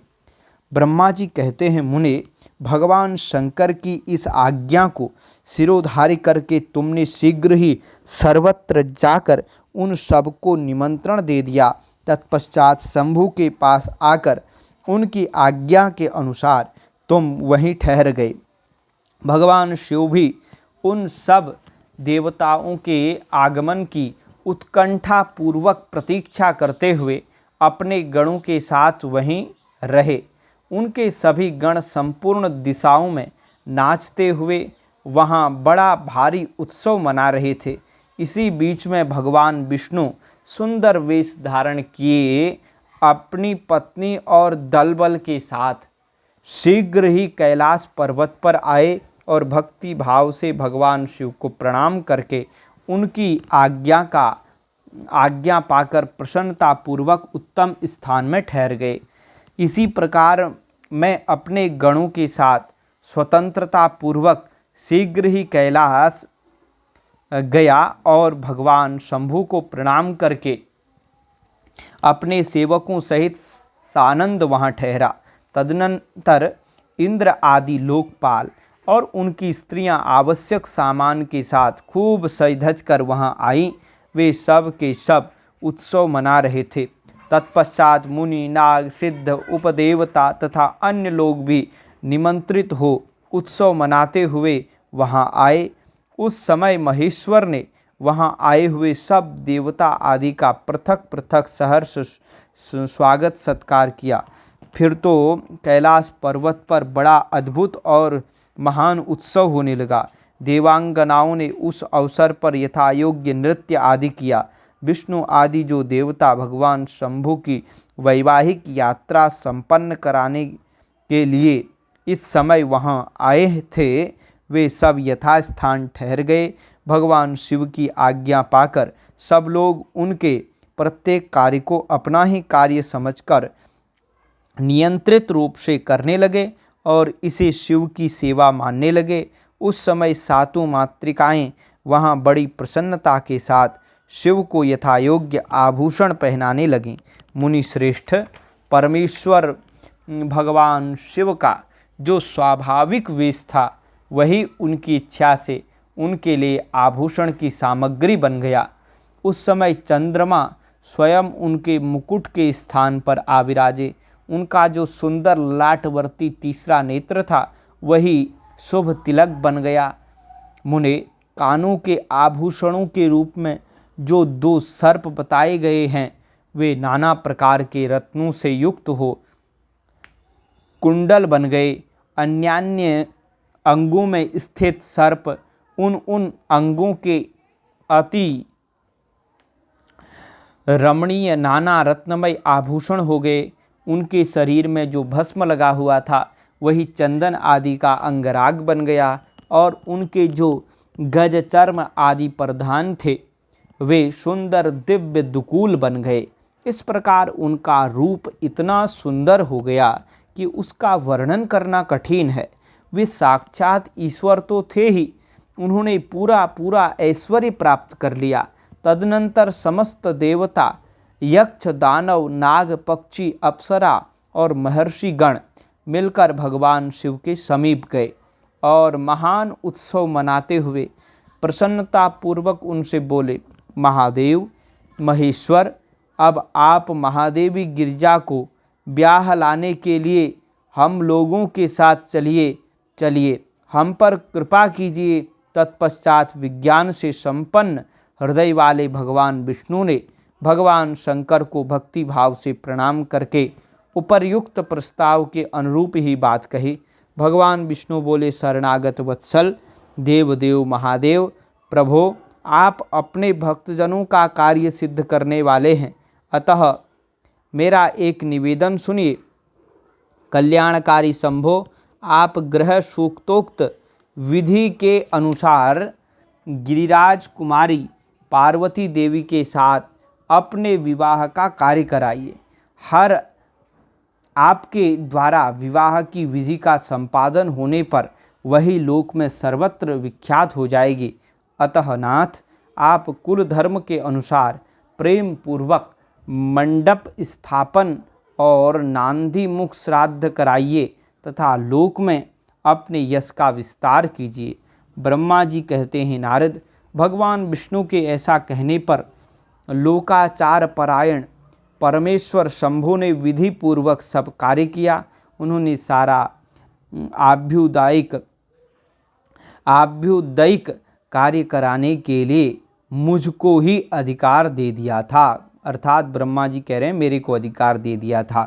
ब्रह्मा जी कहते हैं, मुने, भगवान शंकर की इस आज्ञा को सिरोधार्य करके तुमने शीघ्र ही सर्वत्र जाकर उन सबको निमंत्रण दे दिया। तत्पश्चात शंभु के पास आकर उनकी आज्ञा के अनुसार तुम वहीं ठहर गए। भगवान शिव भी उन सब देवताओं के आगमन की उत्कंठा पूर्वक प्रतीक्षा करते हुए अपने गणों के साथ वहीं रहे। उनके सभी गण संपूर्ण दिशाओं में नाचते हुए वहाँ बड़ा भारी उत्सव मना रहे थे। इसी बीच में भगवान विष्णु सुंदर वेश धारण किए अपनी पत्नी और दलबल के साथ शीघ्र ही कैलाश पर्वत पर आए और भक्ति भाव से भगवान शिव को प्रणाम करके उनकी आज्ञा पाकर प्रसन्नता पूर्वक उत्तम स्थान में ठहर गए। इसी प्रकार मैं अपने गणों के साथ स्वतंत्रता पूर्वक शीघ्र ही कैलाश गया और भगवान शंभु को प्रणाम करके अपने सेवकों सहित सानंद वहाँ ठहरा। तदनंतर इंद्र आदि लोकपाल और उनकी स्त्रियां आवश्यक सामान के साथ खूब सज धज कर वहाँ आई। वे सब के सब उत्सव मना रहे थे। तत्पश्चात मुनि, नाग, सिद्ध, उपदेवता तथा अन्य लोग भी निमंत्रित हो उत्सव मनाते हुए वहाँ आए। उस समय महेश्वर ने वहाँ आए हुए सब देवता आदि का पृथक पृथक सहर्ष स्वागत सत्कार किया। फिर तो कैलाश पर्वत पर बड़ा अद्भुत और महान उत्सव होने लगा। देवांगनाओं ने उस अवसर पर यथायोग्य नृत्य आदि किया। विष्णु आदि जो देवता भगवान शंभु की वैवाहिक यात्रा संपन्न कराने के लिए इस समय वहाँ आए थे, वे सब यथास्थान ठहर गए। भगवान शिव की आज्ञा पाकर सब लोग उनके प्रत्येक कार्य को अपना ही कार्य समझकर नियंत्रित रूप से करने लगे और इसे शिव की सेवा मानने लगे। उस समय सातों मातृकाएं वहाँ बड़ी प्रसन्नता के साथ शिव को यथायोग्य आभूषण पहनाने लगीं। मुनि श्रेष्ठ, परमेश्वर भगवान शिव का जो स्वाभाविक वेश था वही उनकी इच्छा से उनके लिए आभूषण की सामग्री बन गया। उस समय चंद्रमा स्वयं उनके मुकुट के स्थान पर आ विराजे। उनका जो सुंदर लाटवर्ती तीसरा नेत्र था वही शुभ तिलक बन गया। मुने, कानों के आभूषणों के रूप में जो 2 सर्प बताए गए हैं वे नाना प्रकार के रत्नों से युक्त हो कुंडल बन गए। अन्यान्य अंगों में स्थित सर्प उन अंगों के अति रमणीय नाना रत्नमय आभूषण हो गए। उनके शरीर में जो भस्म लगा हुआ था वही चंदन आदि का अंगराग बन गया और उनके जो गज चर्म आदि परिधान थे वे सुंदर दिव्य दुकूल बन गए। इस प्रकार उनका रूप इतना सुंदर हो गया कि उसका वर्णन करना कठिन है। वे साक्षात ईश्वर तो थे ही, उन्होंने पूरा ऐश्वर्य प्राप्त कर लिया। तदनंतर समस्त देवता, यक्ष, दानव, नाग, पक्षी, अप्सरा और महर्षि गण मिलकर भगवान शिव के समीप गए और महान उत्सव मनाते हुए प्रसन्नता पूर्वक उनसे बोले, महादेव, महेश्वर, अब आप महादेवी गिरिजा को ब्याह लाने के लिए हम लोगों के साथ चलिए, हम पर कृपा कीजिए। तत्पश्चात विज्ञान से संपन्न हृदय वाले भगवान विष्णु ने भगवान शंकर को भक्ति भाव से प्रणाम करके उपर्युक्त प्रस्ताव के अनुरूप ही बात कही। भगवान विष्णु बोले, शरणागत वत्सल, देवदेव महादेव, प्रभो, आप अपने भक्तजनों का कार्य सिद्ध करने वाले हैं, अतः मेरा एक निवेदन सुनिए। कल्याणकारी शंभो, आप ग्रह सूक्तोक्त विधि के अनुसार गिरिराज कुमारी पार्वती देवी के साथ अपने विवाह का कार्य कराइए। हर आपके द्वारा विवाह की विधि का संपादन होने पर वही लोक में सर्वत्र विख्यात हो जाएगी। अतः नाथ, आप कुल धर्म के अनुसार प्रेम पूर्वक मंडप स्थापन और नांदी मुख श्राद्ध कराइए तथा लोक में अपने यश का विस्तार कीजिए। ब्रह्मा जी कहते हैं, नारद, भगवान विष्णु के ऐसा कहने पर लोकाचार परायण परमेश्वर शंभु ने विधि पूर्वक सब कार्य किया। उन्होंने सारा आभ्युदयिक कार्य कराने के लिए मुझको ही अधिकार दे दिया था। अर्थात ब्रह्मा जी कह रहे हैं, मेरे को अधिकार दे दिया था।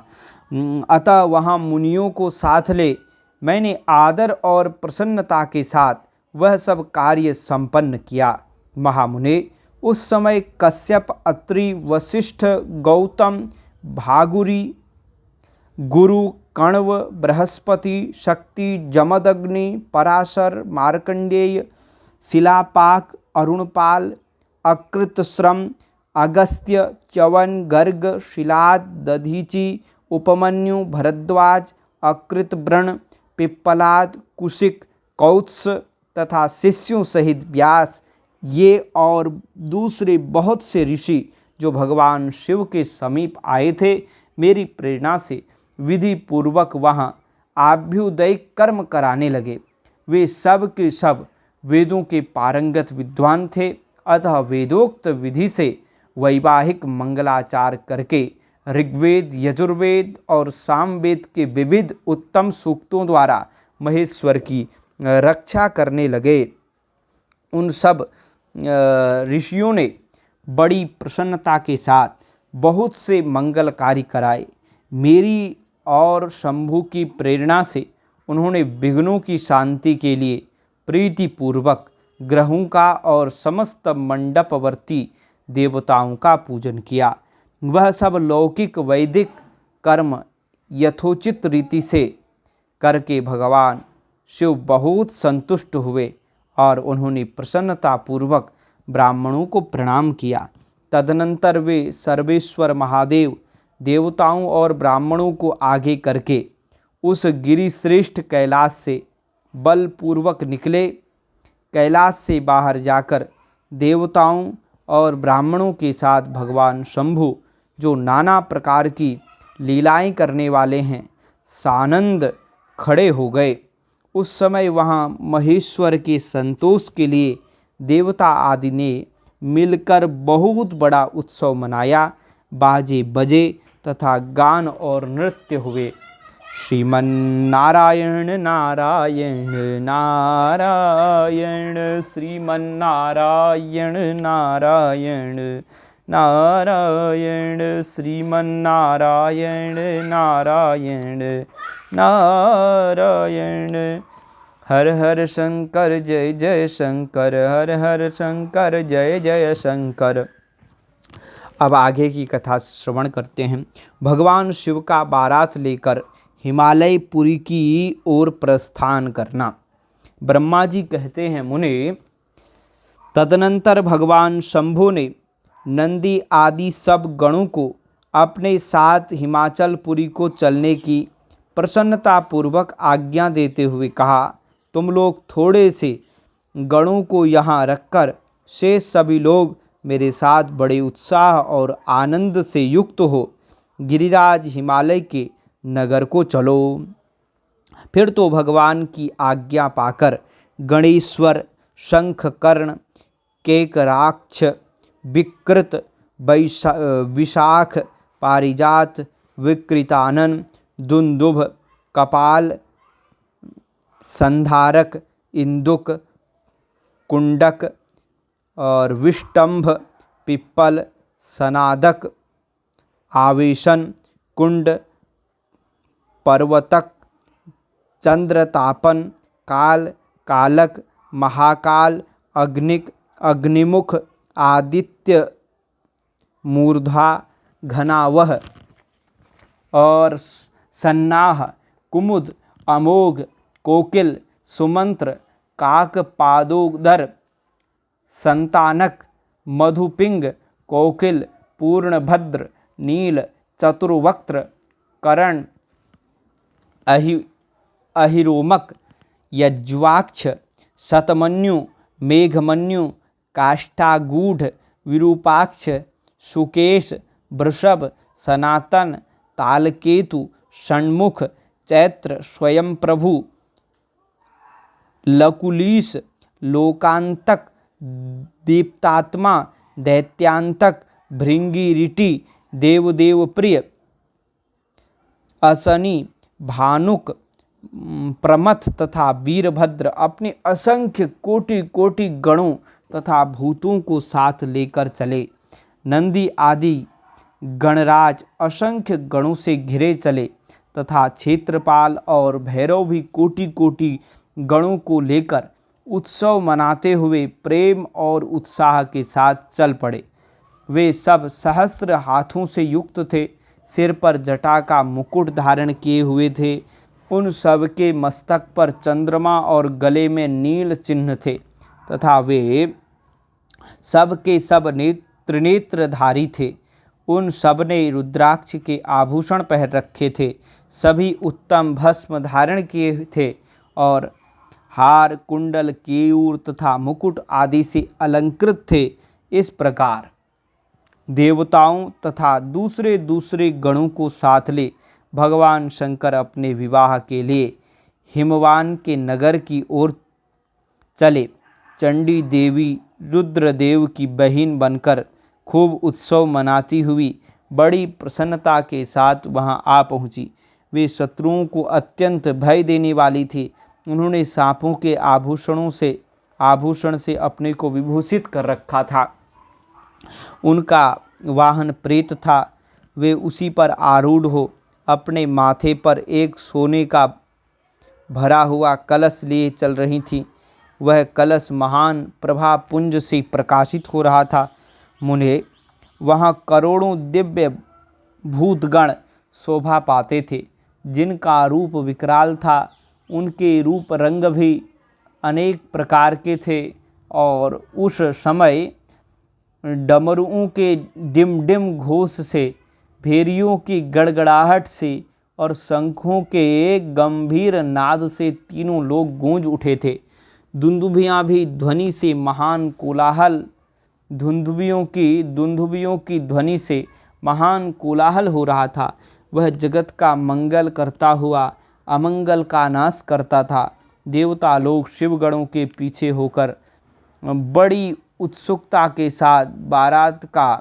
अतः वहाँ मुनियों को साथ ले मैंने आदर और प्रसन्नता के साथ वह सब कार्य संपन्न किया। महामुने, उस समय कश्यप, अत्रि, वशिष्ठ, गौतम, भागुरी, गुरु, कण्व, बृहस्पति, शक्ति, जमदग्नि, पराशर, मार्कंडेय, शिलापाक, अरुणपाल, अकृतश्रम, अगस्त्य, च्यवन, गर्ग, शिलाद, दधीचि, उपमन्यु, भरद्वाज, अकृतव्रण, पिप्पलाद, कुशिक, कौत्स तथा शिष्यों सहित व्यास, ये और दूसरे बहुत से ऋषि जो भगवान शिव के समीप आए थे, मेरी प्रेरणा से विधि पूर्वक वहाँ आभ्युदय कर्म कराने लगे। वे सब के सब वेदों के पारंगत विद्वान थे, अतः वेदोक्त विधि से वैवाहिक मंगलाचार करके ऋग्वेद, यजुर्वेद और सामवेद के विविध उत्तम सूक्तों द्वारा महेश्वर की रक्षा करने लगे। उन सब ऋषियों ने बड़ी प्रसन्नता के साथ बहुत से मंगल कार्य कराए। मेरी और शंभु की प्रेरणा से उन्होंने विघ्नों की शांति के लिए प्रीतिपूर्वक ग्रहों का और समस्त मंडपवर्ती देवताओं का पूजन किया। वह सब लौकिक वैदिक कर्म यथोचित रीति से करके भगवान शिव बहुत संतुष्ट हुए और उन्होंने प्रसन्नतापूर्वक ब्राह्मणों को प्रणाम किया। तदनंतर वे सर्वेश्वर महादेव देवताओं और ब्राह्मणों को आगे करके उस गिरिश्रेष्ठ कैलाश से बलपूर्वक निकले। कैलाश से बाहर जाकर देवताओं और ब्राह्मणों के साथ भगवान शंभु, जो नाना प्रकार की लीलाएं करने वाले हैं, सानंद खड़े हो गए। उस समय वहाँ महेश्वर के संतोष के लिए देवता आदि ने मिलकर बहुत बड़ा उत्सव मनाया। बाजे बजे तथा गान और नृत्य हुए। श्रीमन्नारायण नारायण नारायण, श्रीमन्नारायण नारायण नारायण, श्रीमन्नारायण नारायण नारायण। हर हर शंकर जय जय शंकर, हर हर शंकर जय जय शंकर। अब आगे की कथा श्रवण करते हैं। भगवान शिव का बारात लेकर हिमालय पुरी की ओर प्रस्थान करना। ब्रह्मा जी कहते हैं, मुने, तदनंतर भगवान शंभु ने नंदी आदि सब गणों को अपने साथ हिमाचल पुरी को चलने की प्रसन्नतापूर्वक आज्ञा देते हुए कहा, तुम लोग थोड़े से गणों को यहाँ रखकर शेष सभी लोग मेरे साथ बड़े उत्साह और आनंद से युक्त हो गिरिराज हिमालय के नगर को चलो। फिर तो भगवान की आज्ञा पाकर गणेश्वर, शंखकर्ण, केकराक्ष, विकृत, विशाख, पारिजात, विकृतानन, दुंदुभ, कपाल, संधारक, इंदुक, कुंडक और विष्टंभ, पिप्पल, सनादक, आवेशन, कुंड, पर्वतक, चंद्रतापन, काल, कालक, महाकाल, अग्निक, अग्निमुख, आदित्य, मूर्धा, घनावह और सन्नाह, कुमुद, अमोघ, कोकिल, सुमंत्र, काकपादोदर, संतानक, मधुपिंग, कोकिल, पूर्णभद्र, नील, चतुर्वक्त्र, करण, अहिरोमक, यज्वाक्ष, शतमन्यु, मेघमन्यु, काष्ठागूढ़, विरूपाक्ष, सुकेश, वृषभ, सनातन, तालकेतु, षण्मुख, चैत्र, स्वयंप्रभु, लकुलीश, लोकांतक, दीप्तात्मा, दैत्यांतक, भृंगिरिटी, देवदेव प्रिय, असनी, भानुक, प्रमथ तथा वीरभद्र अपने असंख्य कोटि कोटि गणों तथा भूतों को साथ लेकर चले। नंदी आदि गणराज असंख्य गणों से घिरे चले तथा क्षेत्रपाल और भैरव भी कोटि कोटि गणों को लेकर उत्सव मनाते हुए प्रेम और उत्साह के साथ चल पड़े। वे सब सहस्र हाथों से युक्त थे, सिर पर जटा का मुकुट धारण किए हुए थे। उन सब के मस्तक पर चंद्रमा और गले में नील चिन्ह थे तथा वे सब के सब त्रिनेत्रधारी थे। उन सब ने रुद्राक्ष के आभूषण पहन रखे थे, सभी उत्तम भस्म धारण किए थे और हार, कुंडल, केयूर तथा मुकुट आदि से अलंकृत थे। इस प्रकार देवताओं तथा दूसरे दूसरे गणों को साथ ले भगवान शंकर अपने विवाह के लिए हिमवान के नगर की ओर चले। चंडी देवी रुद्रदेव की बहन बनकर खूब उत्सव मनाती हुई बड़ी प्रसन्नता के साथ वहां आ पहुंची। वे शत्रुओं को अत्यंत भय देने वाली थी। उन्होंने सांपों के आभूषण से अपने को विभूषित कर रखा था। उनका वाहन प्रेत था। वे उसी पर आरूढ़ हो अपने माथे पर एक सोने का भरा हुआ कलश लिए चल रही थी। वह कलश महान प्रभा पुंज से प्रकाशित हो रहा था। मुने वहाँ करोड़ों दिव्य भूतगण शोभा पाते थे, जिनका रूप विकराल था। उनके रूप रंग भी अनेक प्रकार के थे और उस समय डमरुओं के डिम डिम घोष से, भेरियों की गड़गड़ाहट से और शंखों के गंभीर नाद से तीनों लोग गूंज उठे थे। दुंदुभियाँ भी ध्वनि से महान कोलाहल दुंदुभियों की ध्वनि से महान कोलाहल हो रहा था। वह जगत का मंगल करता हुआ अमंगल का नाश करता था। देवता लोग शिवगणों के पीछे होकर बड़ी उत्सुकता के साथ बारात का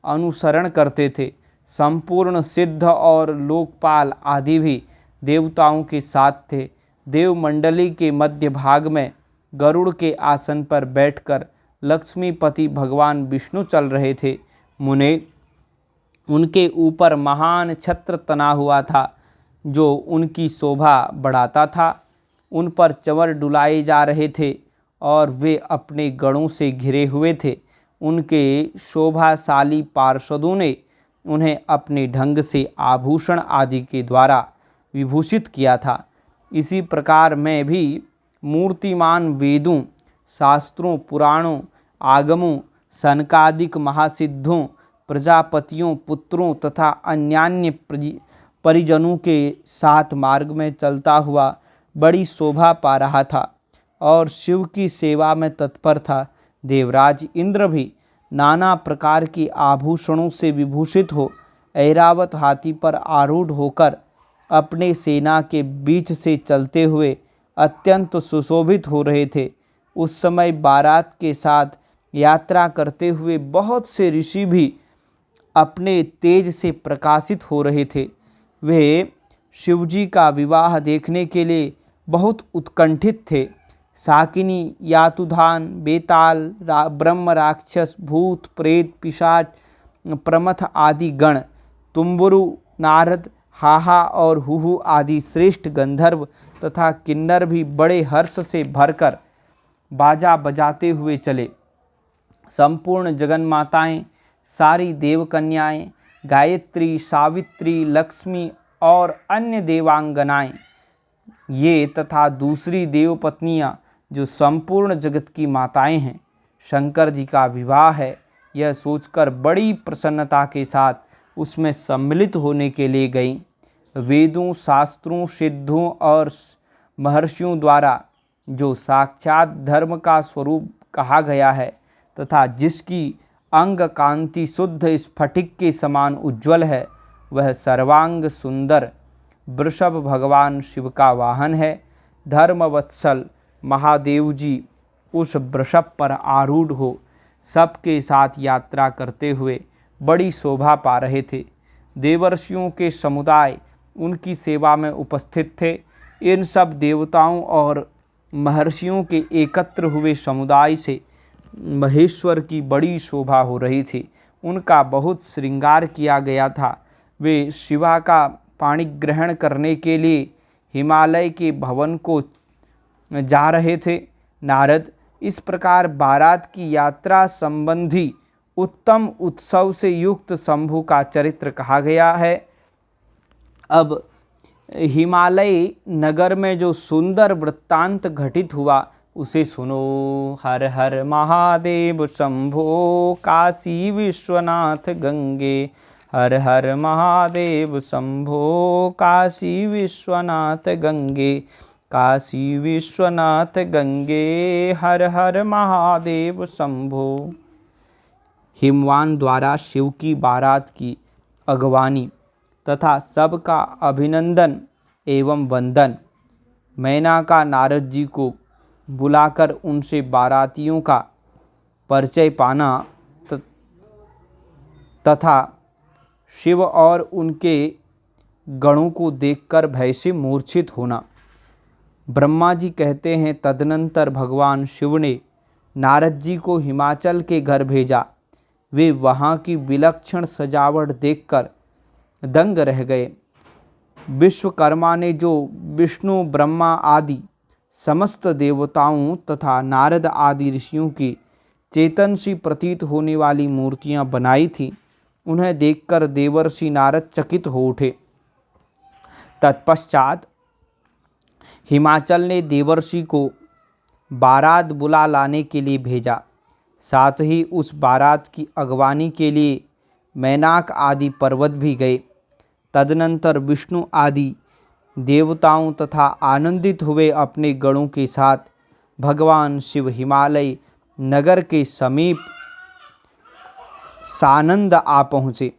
अनुसरण करते थे। संपूर्ण सिद्ध और लोकपाल आदि भी देवताओं के साथ थे। देवमंडली के मध्य भाग में गरुड़ के आसन पर बैठकर लक्ष्मीपति भगवान विष्णु चल रहे थे। मुने उनके ऊपर महान छत्र तना हुआ था, जो उनकी शोभा बढ़ाता था। उन पर चंवर डुलाए जा रहे थे और वे अपने गणों से घिरे हुए थे। उनके शोभाशाली पार्षदों ने उन्हें अपने ढंग से आभूषण आदि के द्वारा विभूषित किया था। इसी प्रकार मैं भी मूर्तिमान वेदों, शास्त्रों, पुराणों, आगमों, सनकादिक महासिद्धों, प्रजापतियों, पुत्रों तथा अन्यान्य परिजनों के साथ मार्ग में चलता हुआ बड़ी शोभा पा रहा था और शिव की सेवा में तत्पर था। देवराज इंद्र भी नाना प्रकार के आभूषणों से विभूषित हो ऐरावत हाथी पर आरूढ़ होकर अपने सेना के बीच से चलते हुए अत्यंत सुशोभित हो रहे थे। उस समय बारात के साथ यात्रा करते हुए बहुत से ऋषि भी अपने तेज से प्रकाशित हो रहे थे। वे शिवजी का विवाह देखने के लिए बहुत उत्कंठित थे। साकिनी, यातुधान, बेताल, ब्रह्म, राक्षस, भूत, प्रेत, पिशाच, प्रमथ आदि गण, तुम्बुरु, नारद, हाहा और हुहु आदि श्रेष्ठ गंधर्व तथा किन्नर भी बड़े हर्ष से भरकर बाजा बजाते हुए चले। संपूर्ण जगन माताएँ, सारी देवकन्याएँ, गायत्री, सावित्री, लक्ष्मी और अन्य देवांगनाएँ, ये तथा दूसरी देवपत्नियाँ जो संपूर्ण जगत की माताएं हैं, शंकर जी का विवाह है, यह सोचकर बड़ी प्रसन्नता के साथ उसमें सम्मिलित होने के लिए गईं। वेदों, शास्त्रों, सिद्धों और महर्षियों द्वारा जो साक्षात धर्म का स्वरूप कहा गया है तथा जिसकी अंग कांति शुद्ध स्फटिक के समान उज्ज्वल है, वह सर्वांग सुंदर वृषभ भगवान शिव का वाहन है। धर्मवत्सल महादेव जी उस वृषभ पर आरूढ़ हो सबके साथ यात्रा करते हुए बड़ी शोभा पा रहे थे। देवर्षियों के समुदाय उनकी सेवा में उपस्थित थे। इन सब देवताओं और महर्षियों के एकत्र हुए समुदाय से महेश्वर की बड़ी शोभा हो रही थी। उनका बहुत श्रृंगार किया गया था। वे शिवा का पाणी ग्रहण करने के लिए हिमालय के भवन को जा रहे थे। नारद, इस प्रकार बारात की यात्रा संबंधी उत्तम उत्सव से युक्त शंभु का चरित्र कहा गया है। अब हिमालय नगर में जो सुंदर वृत्तांत घटित हुआ उसे सुनो। हर हर महादेव शंभो काशी विश्वनाथ गंगे, हर हर महादेव शंभो काशी विश्वनाथ गंगे, काशी विश्वनाथ गंगे, हर हर महादेव शंभो। हिमवान द्वारा शिव की बारात की अगवानी तथा सबका अभिनंदन एवं वंदन। मैनाका नारद जी को बुलाकर उनसे बारातियों का परिचय पाना तथा शिव और उनके गणों को देखकर भय से मूर्छित होना। ब्रह्मा जी कहते हैं, तदनंतर भगवान शिव ने नारद जी को हिमाचल के घर भेजा। वे वहाँ की विलक्षण सजावट देखकर दंग रह गए। विश्वकर्मा ने जो विष्णु, ब्रह्मा आदि समस्त देवताओं तथा नारद आदि ऋषियों की चेतन सी प्रतीत होने वाली मूर्तियां बनाई थी, उन्हें देखकर देवर्षि नारद चकित हो उठे। तत्पश्चात हिमाचल ने देवर्षि को बारात बुला लाने के लिए भेजा। साथ ही उस बारात की अगवानी के लिए मैनाक आदि पर्वत भी गए। तदनंतर विष्णु आदि देवताओं तथा आनंदित हुए अपने गणों के साथ भगवान शिव हिमालय नगर के समीप सानंद आ पहुँचे।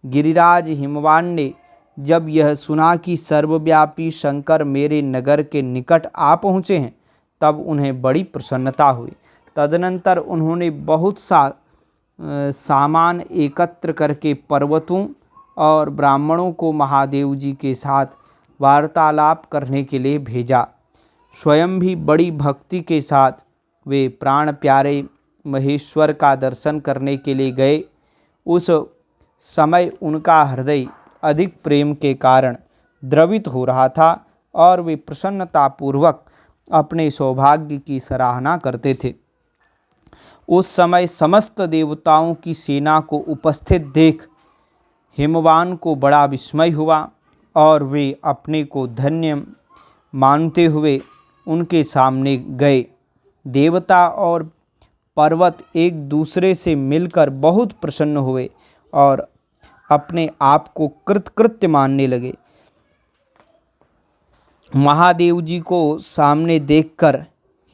गिरिराज हिमवान ने जब यह सुना कि सर्वव्यापी शंकर मेरे नगर के निकट आ पहुँचे हैं, तब उन्हें बड़ी प्रसन्नता हुई। तदनंतर उन्होंने बहुत सा सामान एकत्र करके पर्वतों और ब्राह्मणों को महादेव जी के साथ वार्तालाप करने के लिए भेजा। स्वयं भी बड़ी भक्ति के साथ वे प्राण प्यारे महेश्वर का दर्शन करने के लिए गए। उस समय उनका हृदय अधिक प्रेम के कारण द्रवित हो रहा था और वे प्रसन्नतापूर्वक अपने सौभाग्य की सराहना करते थे। उस समय समस्त देवताओं की सेना को उपस्थित देख हिमवान को बड़ा विस्मय हुआ और वे अपने को धन्य मानते हुए उनके सामने गए। देवता और पर्वत एक दूसरे से मिलकर बहुत प्रसन्न हुए और अपने आप को कृतकृत्य मानने लगे। महादेव जी को सामने देखकर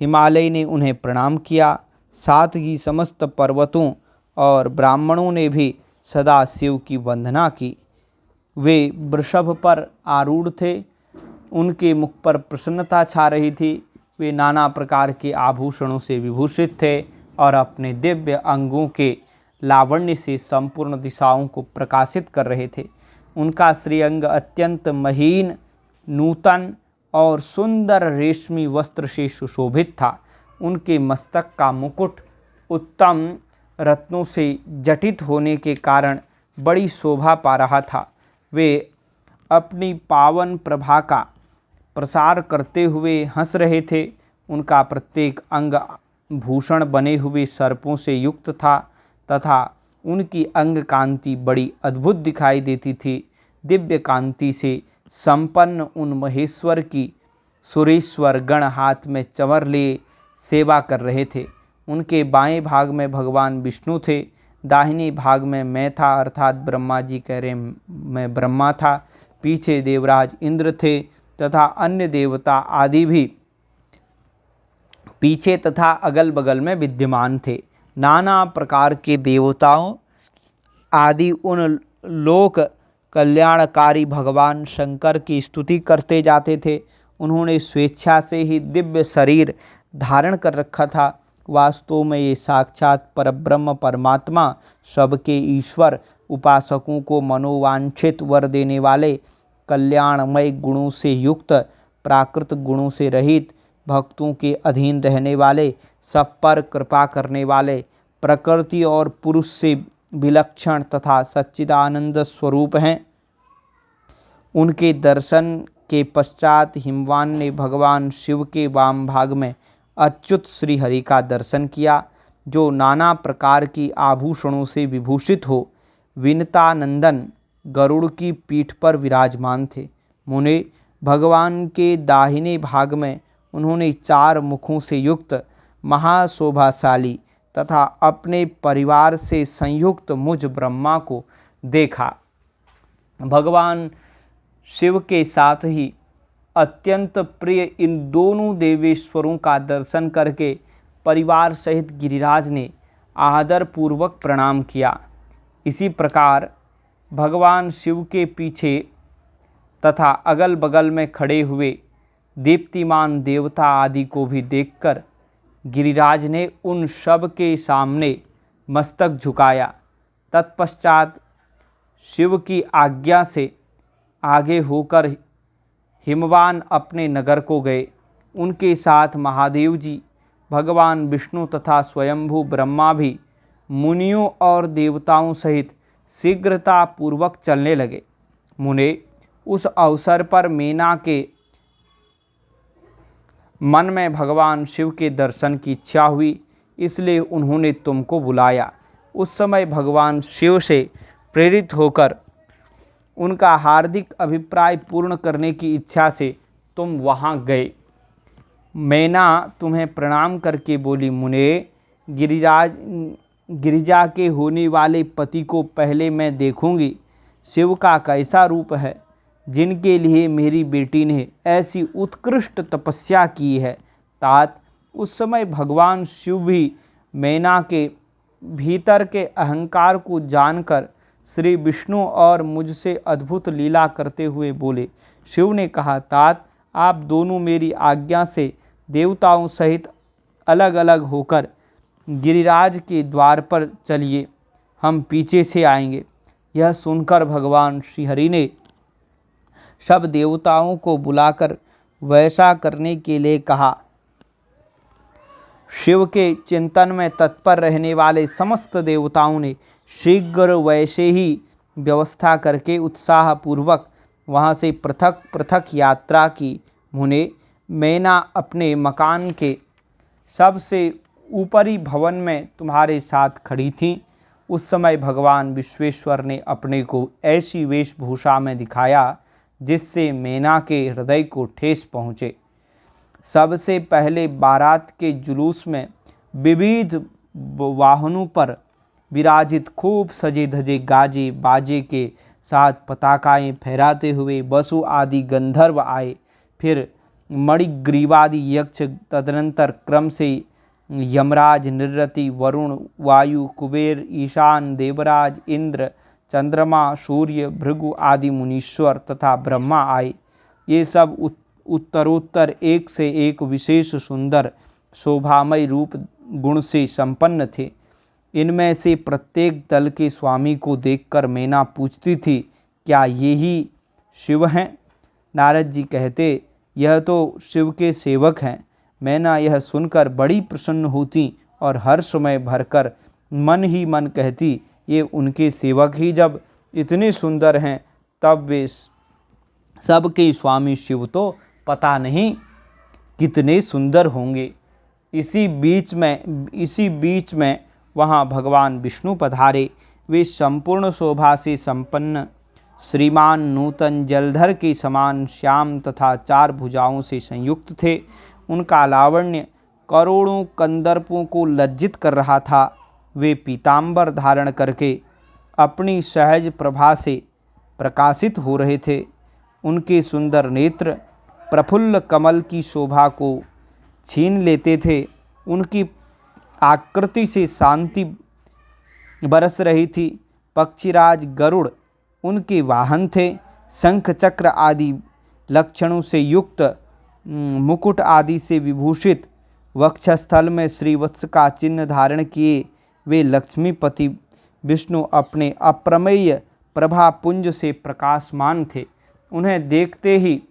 हिमालय ने उन्हें प्रणाम किया। साथ ही समस्त पर्वतों और ब्राह्मणों ने भी सदा शिव की वंदना की। वे वृषभ पर आरूढ़ थे, उनके मुख पर प्रसन्नता छा रही थी। वे नाना प्रकार के आभूषणों से विभूषित थे और अपने दिव्य अंगों के लावण्य से संपूर्ण दिशाओं को प्रकाशित कर रहे थे। उनका श्रीअंग अत्यंत महीन, नूतन और सुंदर रेशमी वस्त्र से सुशोभित था। उनके मस्तक का मुकुट उत्तम रत्नों से जटित होने के कारण बड़ी शोभा पा रहा था। वे अपनी पावन प्रभा का प्रसार करते हुए हंस रहे थे। उनका प्रत्येक अंग भूषण बने हुए सर्पों से युक्त था तथा उनकी अंग कांति बड़ी अद्भुत दिखाई देती थी। दिव्य कांति से संपन्न उन महेश्वर की सुरेश्वर गण हाथ में चंवर लिए सेवा कर रहे थे। उनके बाएं भाग में भगवान विष्णु थे, दाहिने भाग में मैं था अर्थात ब्रह्मा जी कह रहे मैं ब्रह्मा था, पीछे देवराज इंद्र थे तथा अन्य देवता आदि भी पीछे तथा अगल बगल में विद्यमान थे। नाना प्रकार के देवताओं आदि उन लोक कल्याणकारी भगवान शंकर की स्तुति करते जाते थे। उन्होंने स्वेच्छा से ही दिव्य शरीर धारण कर रखा था। वास्तव में ये साक्षात परब्रह्म परमात्मा सबके ईश्वर, उपासकों को मनोवांछित वर देने वाले, कल्याणमय गुणों से युक्त, प्राकृत गुणों से रहित, भक्तों के अधीन रहने वाले, सब पर कृपा करने वाले, प्रकृति और पुरुष से विलक्षण तथा सच्चिदानंद स्वरूप हैं। उनके दर्शन के पश्चात हिमवान ने भगवान शिव के वाम भाग में अच्युत श्रीहरि का दर्शन किया, जो नाना प्रकार की आभूषणों से विभूषित हो विनतानंदन गरुड़ की पीठ पर विराजमान थे। मुने, भगवान के दाहिने भाग में उन्होंने 4 मुखों से युक्त महाशोभाशाली तथा अपने परिवार से संयुक्त मुझ ब्रह्मा को देखा। भगवान शिव के साथ ही अत्यंत प्रिय इन दोनों देवेश्वरों का दर्शन करके परिवार सहित गिरिराज ने आदर पूर्वक प्रणाम किया। इसी प्रकार भगवान शिव के पीछे तथा अगल बगल में खड़े हुए दीप्तिमान देवता आदि को भी देखकर गिरिराज ने उन सब के सामने मस्तक झुकाया। तत्पश्चात शिव की आज्ञा से आगे होकर हिमवान अपने नगर को गए। उनके साथ महादेव जी, भगवान विष्णु तथा स्वयंभू ब्रह्मा भी मुनियों और देवताओं सहित शीघ्रता पूर्वक चलने लगे। मुने, उस अवसर पर मेना के मन में भगवान शिव के दर्शन की इच्छा हुई, इसलिए उन्होंने तुमको बुलाया। उस समय भगवान शिव से प्रेरित होकर उनका हार्दिक अभिप्राय पूर्ण करने की इच्छा से तुम वहाँ गए। मैना तुम्हें प्रणाम करके बोली, मुने, गिरिजा के होने वाले पति को पहले मैं देखूंगी। शिव का कैसा रूप है, जिनके लिए मेरी बेटी ने ऐसी उत्कृष्ट तपस्या की है। तात, उस समय भगवान शिव भी मैना के भीतर के अहंकार को जानकर श्री विष्णु और मुझसे अद्भुत लीला करते हुए बोले। शिव ने कहा, तात, आप दोनों मेरी आज्ञा से देवताओं सहित अलग अलग होकर गिरिराज के द्वार पर चलिए, हम पीछे से आएंगे। यह सुनकर भगवान श्रीहरि ने सब देवताओं को बुलाकर वैसा करने के लिए कहा। शिव के चिंतन में तत्पर रहने वाले समस्त देवताओं ने शीघ्र वैसे ही व्यवस्था करके उत्साहपूर्वक वहाँ से पृथक पृथक यात्रा की। मुने, मैना अपने मकान के सबसे ऊपरी भवन में तुम्हारे साथ खड़ी थी। उस समय भगवान विश्वेश्वर ने अपने को ऐसी वेशभूषा में दिखाया जिससे मैना के हृदय को ठेस पहुँचे। सबसे पहले बारात के जुलूस में विविध वाहनों पर विराजित खूब सजे धजे गाजे बाजे के साथ पताकाएं फहराते हुए वसु आदि गंधर्व आए। फिर मणिग्रीवादि यक्ष, तदनंतर क्रम से यमराज, निरृति, वरुण, वायु, कुबेर, ईशान, देवराज, इंद्र, चंद्रमा, सूर्य, भृगु आदि मुनीश्वर तथा ब्रह्मा आए। ये सब उत्तरोत्तर एक से एक विशेष सुंदर शोभामय रूप गुण से संपन्न थे। इनमें से प्रत्येक दल के स्वामी को देखकर मैना पूछती थी, क्या ये ही शिव हैं? नारद जी कहते, यह तो शिव के सेवक हैं। मैना यह सुनकर बड़ी प्रसन्न होती और हर समय भरकर मन ही मन कहती, ये उनके सेवक ही जब इतने सुंदर हैं, तब वे सबके स्वामी शिव तो पता नहीं कितने सुंदर होंगे। इसी बीच में वहाँ भगवान विष्णु पधारे। वे संपूर्ण शोभा से संपन्न श्रीमान नूतन जलधर के समान श्याम तथा 4 भुजाओं से संयुक्त थे। उनका लावण्य करोड़ों कंदर्पों को लज्जित कर रहा था। वे पीतांबर धारण करके अपनी सहज प्रभा से प्रकाशित हो रहे थे। उनके सुंदर नेत्र प्रफुल्ल कमल की शोभा को छीन लेते थे। उनकी आकृति से शांति बरस रही थी। पक्षीराज गरुड़ उनके वाहन थे। शंख चक्र आदि लक्षणों से युक्त मुकुट आदि से विभूषित वक्षस्थल में श्रीवत्स का चिन्ह धारण किए वे लक्ष्मीपति विष्णु अपने अप्रमेय प्रभा पुंज से प्रकाशमान थे। उन्हें देखते ही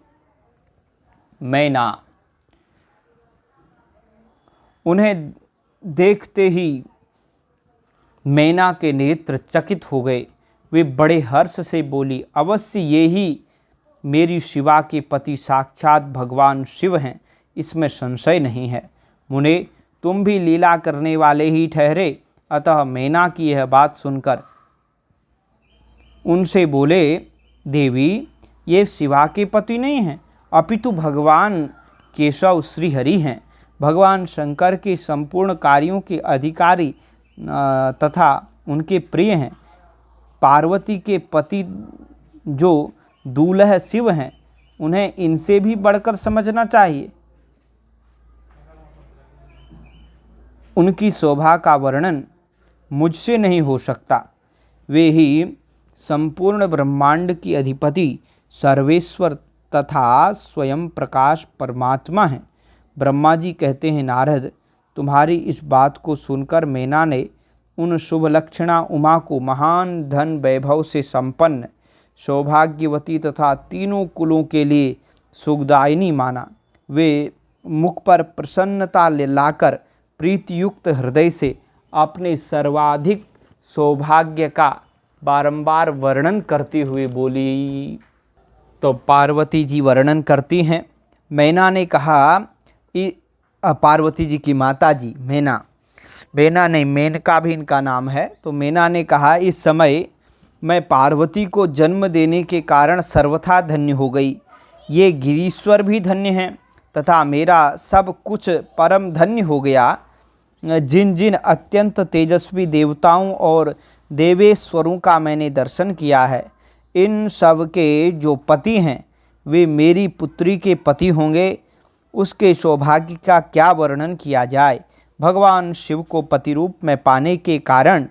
मैना के नेत्र चकित हो गए। वे बड़े हर्ष से बोली, अवश्य ये ही मेरी शिवा के पति साक्षात भगवान शिव हैं, इसमें संशय नहीं है। मुने, तुम भी लीला करने वाले ही ठहरे। अतः मैना की यह बात सुनकर उनसे बोले, देवी, ये शिवा के पति नहीं हैं, अपितु भगवान केशव श्रीहरि हैं। भगवान शंकर के संपूर्ण कार्यों के अधिकारी तथा उनके प्रिय हैं। पार्वती के पति जो दूल्हा शिव हैं, उन्हें इनसे भी बढ़कर समझना चाहिए। उनकी शोभा का वर्णन मुझसे नहीं हो सकता। वे ही संपूर्ण ब्रह्मांड की अधिपति, सर्वेश्वर तथा स्वयं प्रकाश परमात्मा हैं। ब्रह्मा जी कहते हैं, नारद, तुम्हारी इस बात को सुनकर मैना ने उन शुभ लक्षणा उमा को महान धन वैभव से संपन्न, सौभाग्यवती तथा तीनों कुलों के लिए सुखदायिनी माना। वे मुख पर प्रसन्नता लाकर प्रीतियुक्त हृदय से अपने सर्वाधिक सौभाग्य का बारंबार वर्णन करती हुई बोली। तो पार्वती जी वर्णन करती हैं। मैना ने कहा, पार्वती जी की माता जी मैना नहीं, मेनका भी इनका नाम है। तो मैना ने कहा, इस समय मैं पार्वती को जन्म देने के कारण सर्वथा धन्य हो गई। ये गिरीश्वर भी धन्य हैं तथा मेरा सब कुछ परम धन्य हो गया। जिन जिन अत्यंत तेजस्वी देवताओं और देवेश्वरों का मैंने दर्शन किया है, इन सब के जो पति हैं वे मेरी पुत्री के पति होंगे। उसके सौभाग्य का क्या वर्णन किया जाए। भगवान शिव को पति रूप में पाने के कारण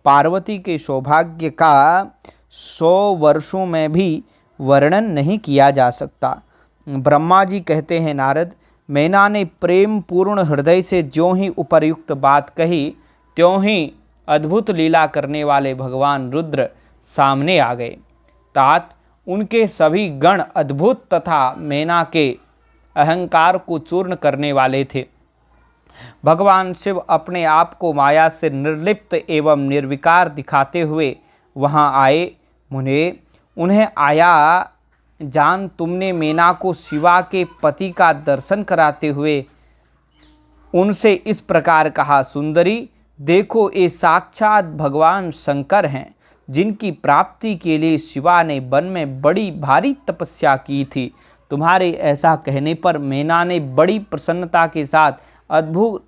पार्वती के सौभाग्य का 100 वर्षों में भी वर्णन नहीं किया जा सकता। ब्रह्मा जी कहते हैं, नारद, मैना ने प्रेम पूर्ण हृदय से ज्यों ही उपर्युक्त बात कही, त्यों ही अद्भुत लीला करने वाले भगवान रुद्र सामने आ गए। तात उनके सभी गण अद्भुत तथा मैना के अहंकार को चूर्ण करने वाले थे। भगवान शिव अपने आप को माया से निर्लिप्त एवं निर्विकार दिखाते हुए वहां आए। मुने, उन्हें आया जान तुमने मैना को शिवा के पति का दर्शन कराते हुए उनसे इस प्रकार कहा, सुंदरी, देखो ये साक्षात भगवान शंकर हैं, जिनकी प्राप्ति के लिए शिवा ने वन में बड़ी भारी तपस्या की थी। तुम्हारे ऐसा कहने पर मैना ने बड़ी प्रसन्नता के साथ अद्भुत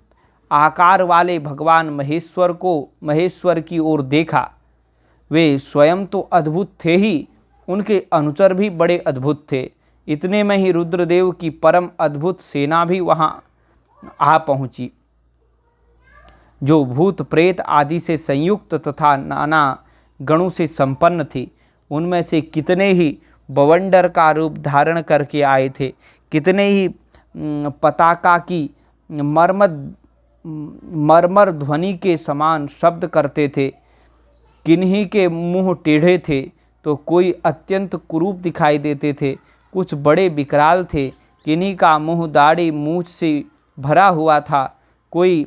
आकार वाले भगवान महेश्वर की ओर देखा। वे स्वयं तो अद्भुत थे ही, उनके अनुचर भी बड़े अद्भुत थे। इतने में ही रुद्रदेव की परम अद्भुत सेना भी वहां आ पहुंची, जो भूत प्रेत आदि से संयुक्त तथा नाना गणों से संपन्न थी। उनमें से कितने ही बवंडर का रूप धारण करके आए थे, कितने ही पताका की मरमर ध्वनि के समान शब्द करते थे। किन्हीं के मुंह टेढ़े थे तो कोई अत्यंत कुरूप दिखाई देते थे, कुछ बड़े विकराल थे। किन्हीं का मुंह दाढ़ी मूछ से भरा हुआ था, कोई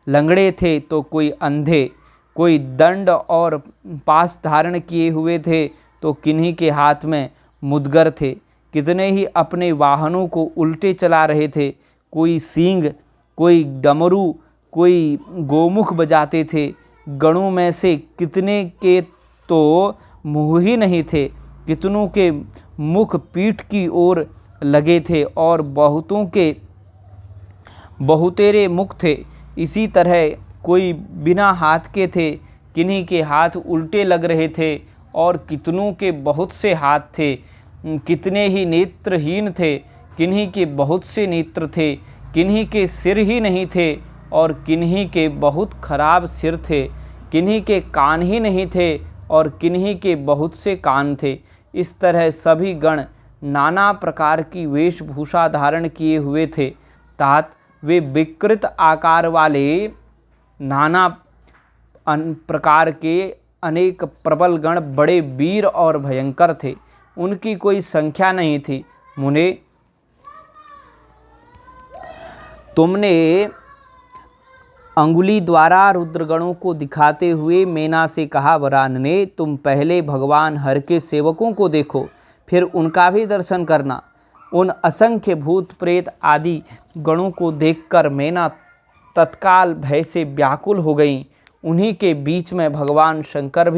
लंगड़े थे तो कोई अंधे, कोई दंड और पास धारण किए हुए थे तो किन्हीं के हाथ में मुदगर थे। कितने ही अपने वाहनों को उल्टे चला रहे थे, कोई सींग, कोई डमरू, कोई गोमुख बजाते थे। गणों में से कितने के तो मुँह ही नहीं थे, कितनों के मुख पीठ की ओर लगे थे और बहुतों के बहुतेरे मुख थे। इसी तरह कोई बिना हाथ के थे, किन्हीं के हाथ उल्टे लग रहे थे और कितनों के बहुत से हाथ थे। कितने ही नेत्रहीन थे, किन्हीं के बहुत से नेत्र थे, किन्हीं के सिर ही नहीं थे और किन्हीं के बहुत खराब सिर थे, किन्हीं के कान ही नहीं थे और किन्हीं के बहुत से कान थे। इस तरह सभी गण नाना प्रकार की वेशभूषा धारण किए हुए थे। तात वे विकृत आकार वाले नाना प्रकार के अनेक प्रबल गण बड़े वीर और भयंकर थे, उनकी कोई संख्या नहीं थी। मुने, तुमने अंगुली द्वारा रुद्रगणों को दिखाते हुए मैना से कहा, वरानने, तुम पहले भगवान हर के सेवकों को देखो, फिर उनका भी दर्शन करना। उन असंख्य भूत प्रेत आदि गणों को देखकर मैना तत्काल भय से व्याकुल हो गईं। उन्हीं के बीच में भगवान शंकर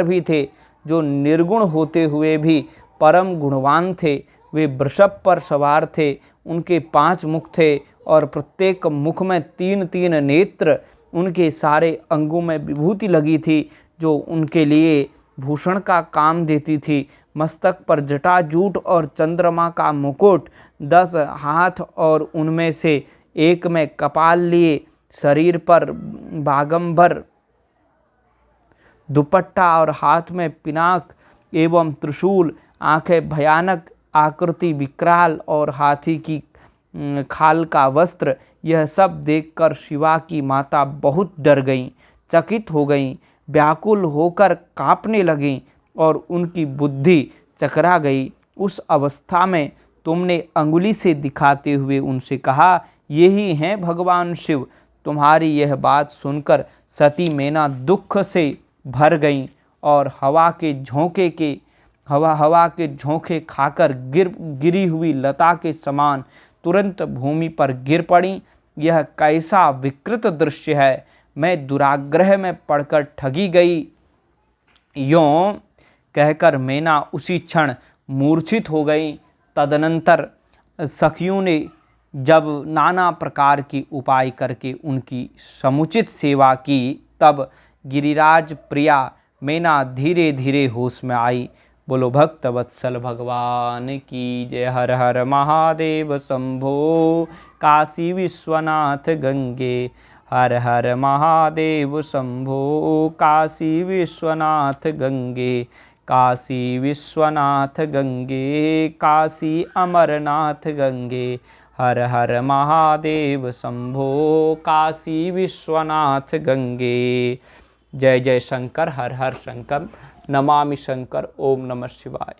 भी थे, जो निर्गुण होते हुए भी परम गुणवान थे। वे वृषभ पर सवार थे। उनके 5 मुख थे और प्रत्येक मुख में 3-3 नेत्र। उनके सारे अंगों में विभूति लगी थी, जो उनके लिए भूषण का काम देती थी। मस्तक पर जटाजूट और चंद्रमा का मुकुट, 10 हाथ और उनमें से एक में कपाल लिए, शरीर पर बागंबर दुपट्टा और हाथ में पिनाक एवं त्रिशूल, आंखें भयानक, आकृति विकराल और हाथी की खाल का वस्त्र। यह सब देखकर शिवा की माता बहुत डर गईं, चकित हो गईं, व्याकुल होकर कांपने लगीं और उनकी बुद्धि चकरा गई। उस अवस्था में तुमने अंगुली से दिखाते हुए उनसे कहा, यही हैं भगवान शिव। तुम्हारी यह बात सुनकर सती मैना दुख से भर गईं और हवा के झोंके खाकर गिरी हुई लता के समान तुरंत भूमि पर गिर पड़ी। यह कैसा विकृत दृश्य है। मैं दुराग्रह में पड़कर ठगी गई। यों कहकर मैना उसी क्षण मूर्छित हो गई। तदनंतर सखियों ने जब नाना प्रकार की उपाय करके उनकी समुचित सेवा की, तब गिरिराज प्रिया मैना धीरे धीरे होश में आई। बोलो भक्त वत्सल भगवान की जय। हर हर महादेव शंभो काशी विश्वनाथ गंगे। हर हर महादेव शंभो काशी विश्वनाथ गंगे। काशी विश्वनाथ गंगे, काशी अमरनाथ गंगे। हर हर महादेव शंभो काशी विश्वनाथ गंगे। जय जय शंकर। हर हर शंकर। नमामि शंकर। ओम नमः शिवाय।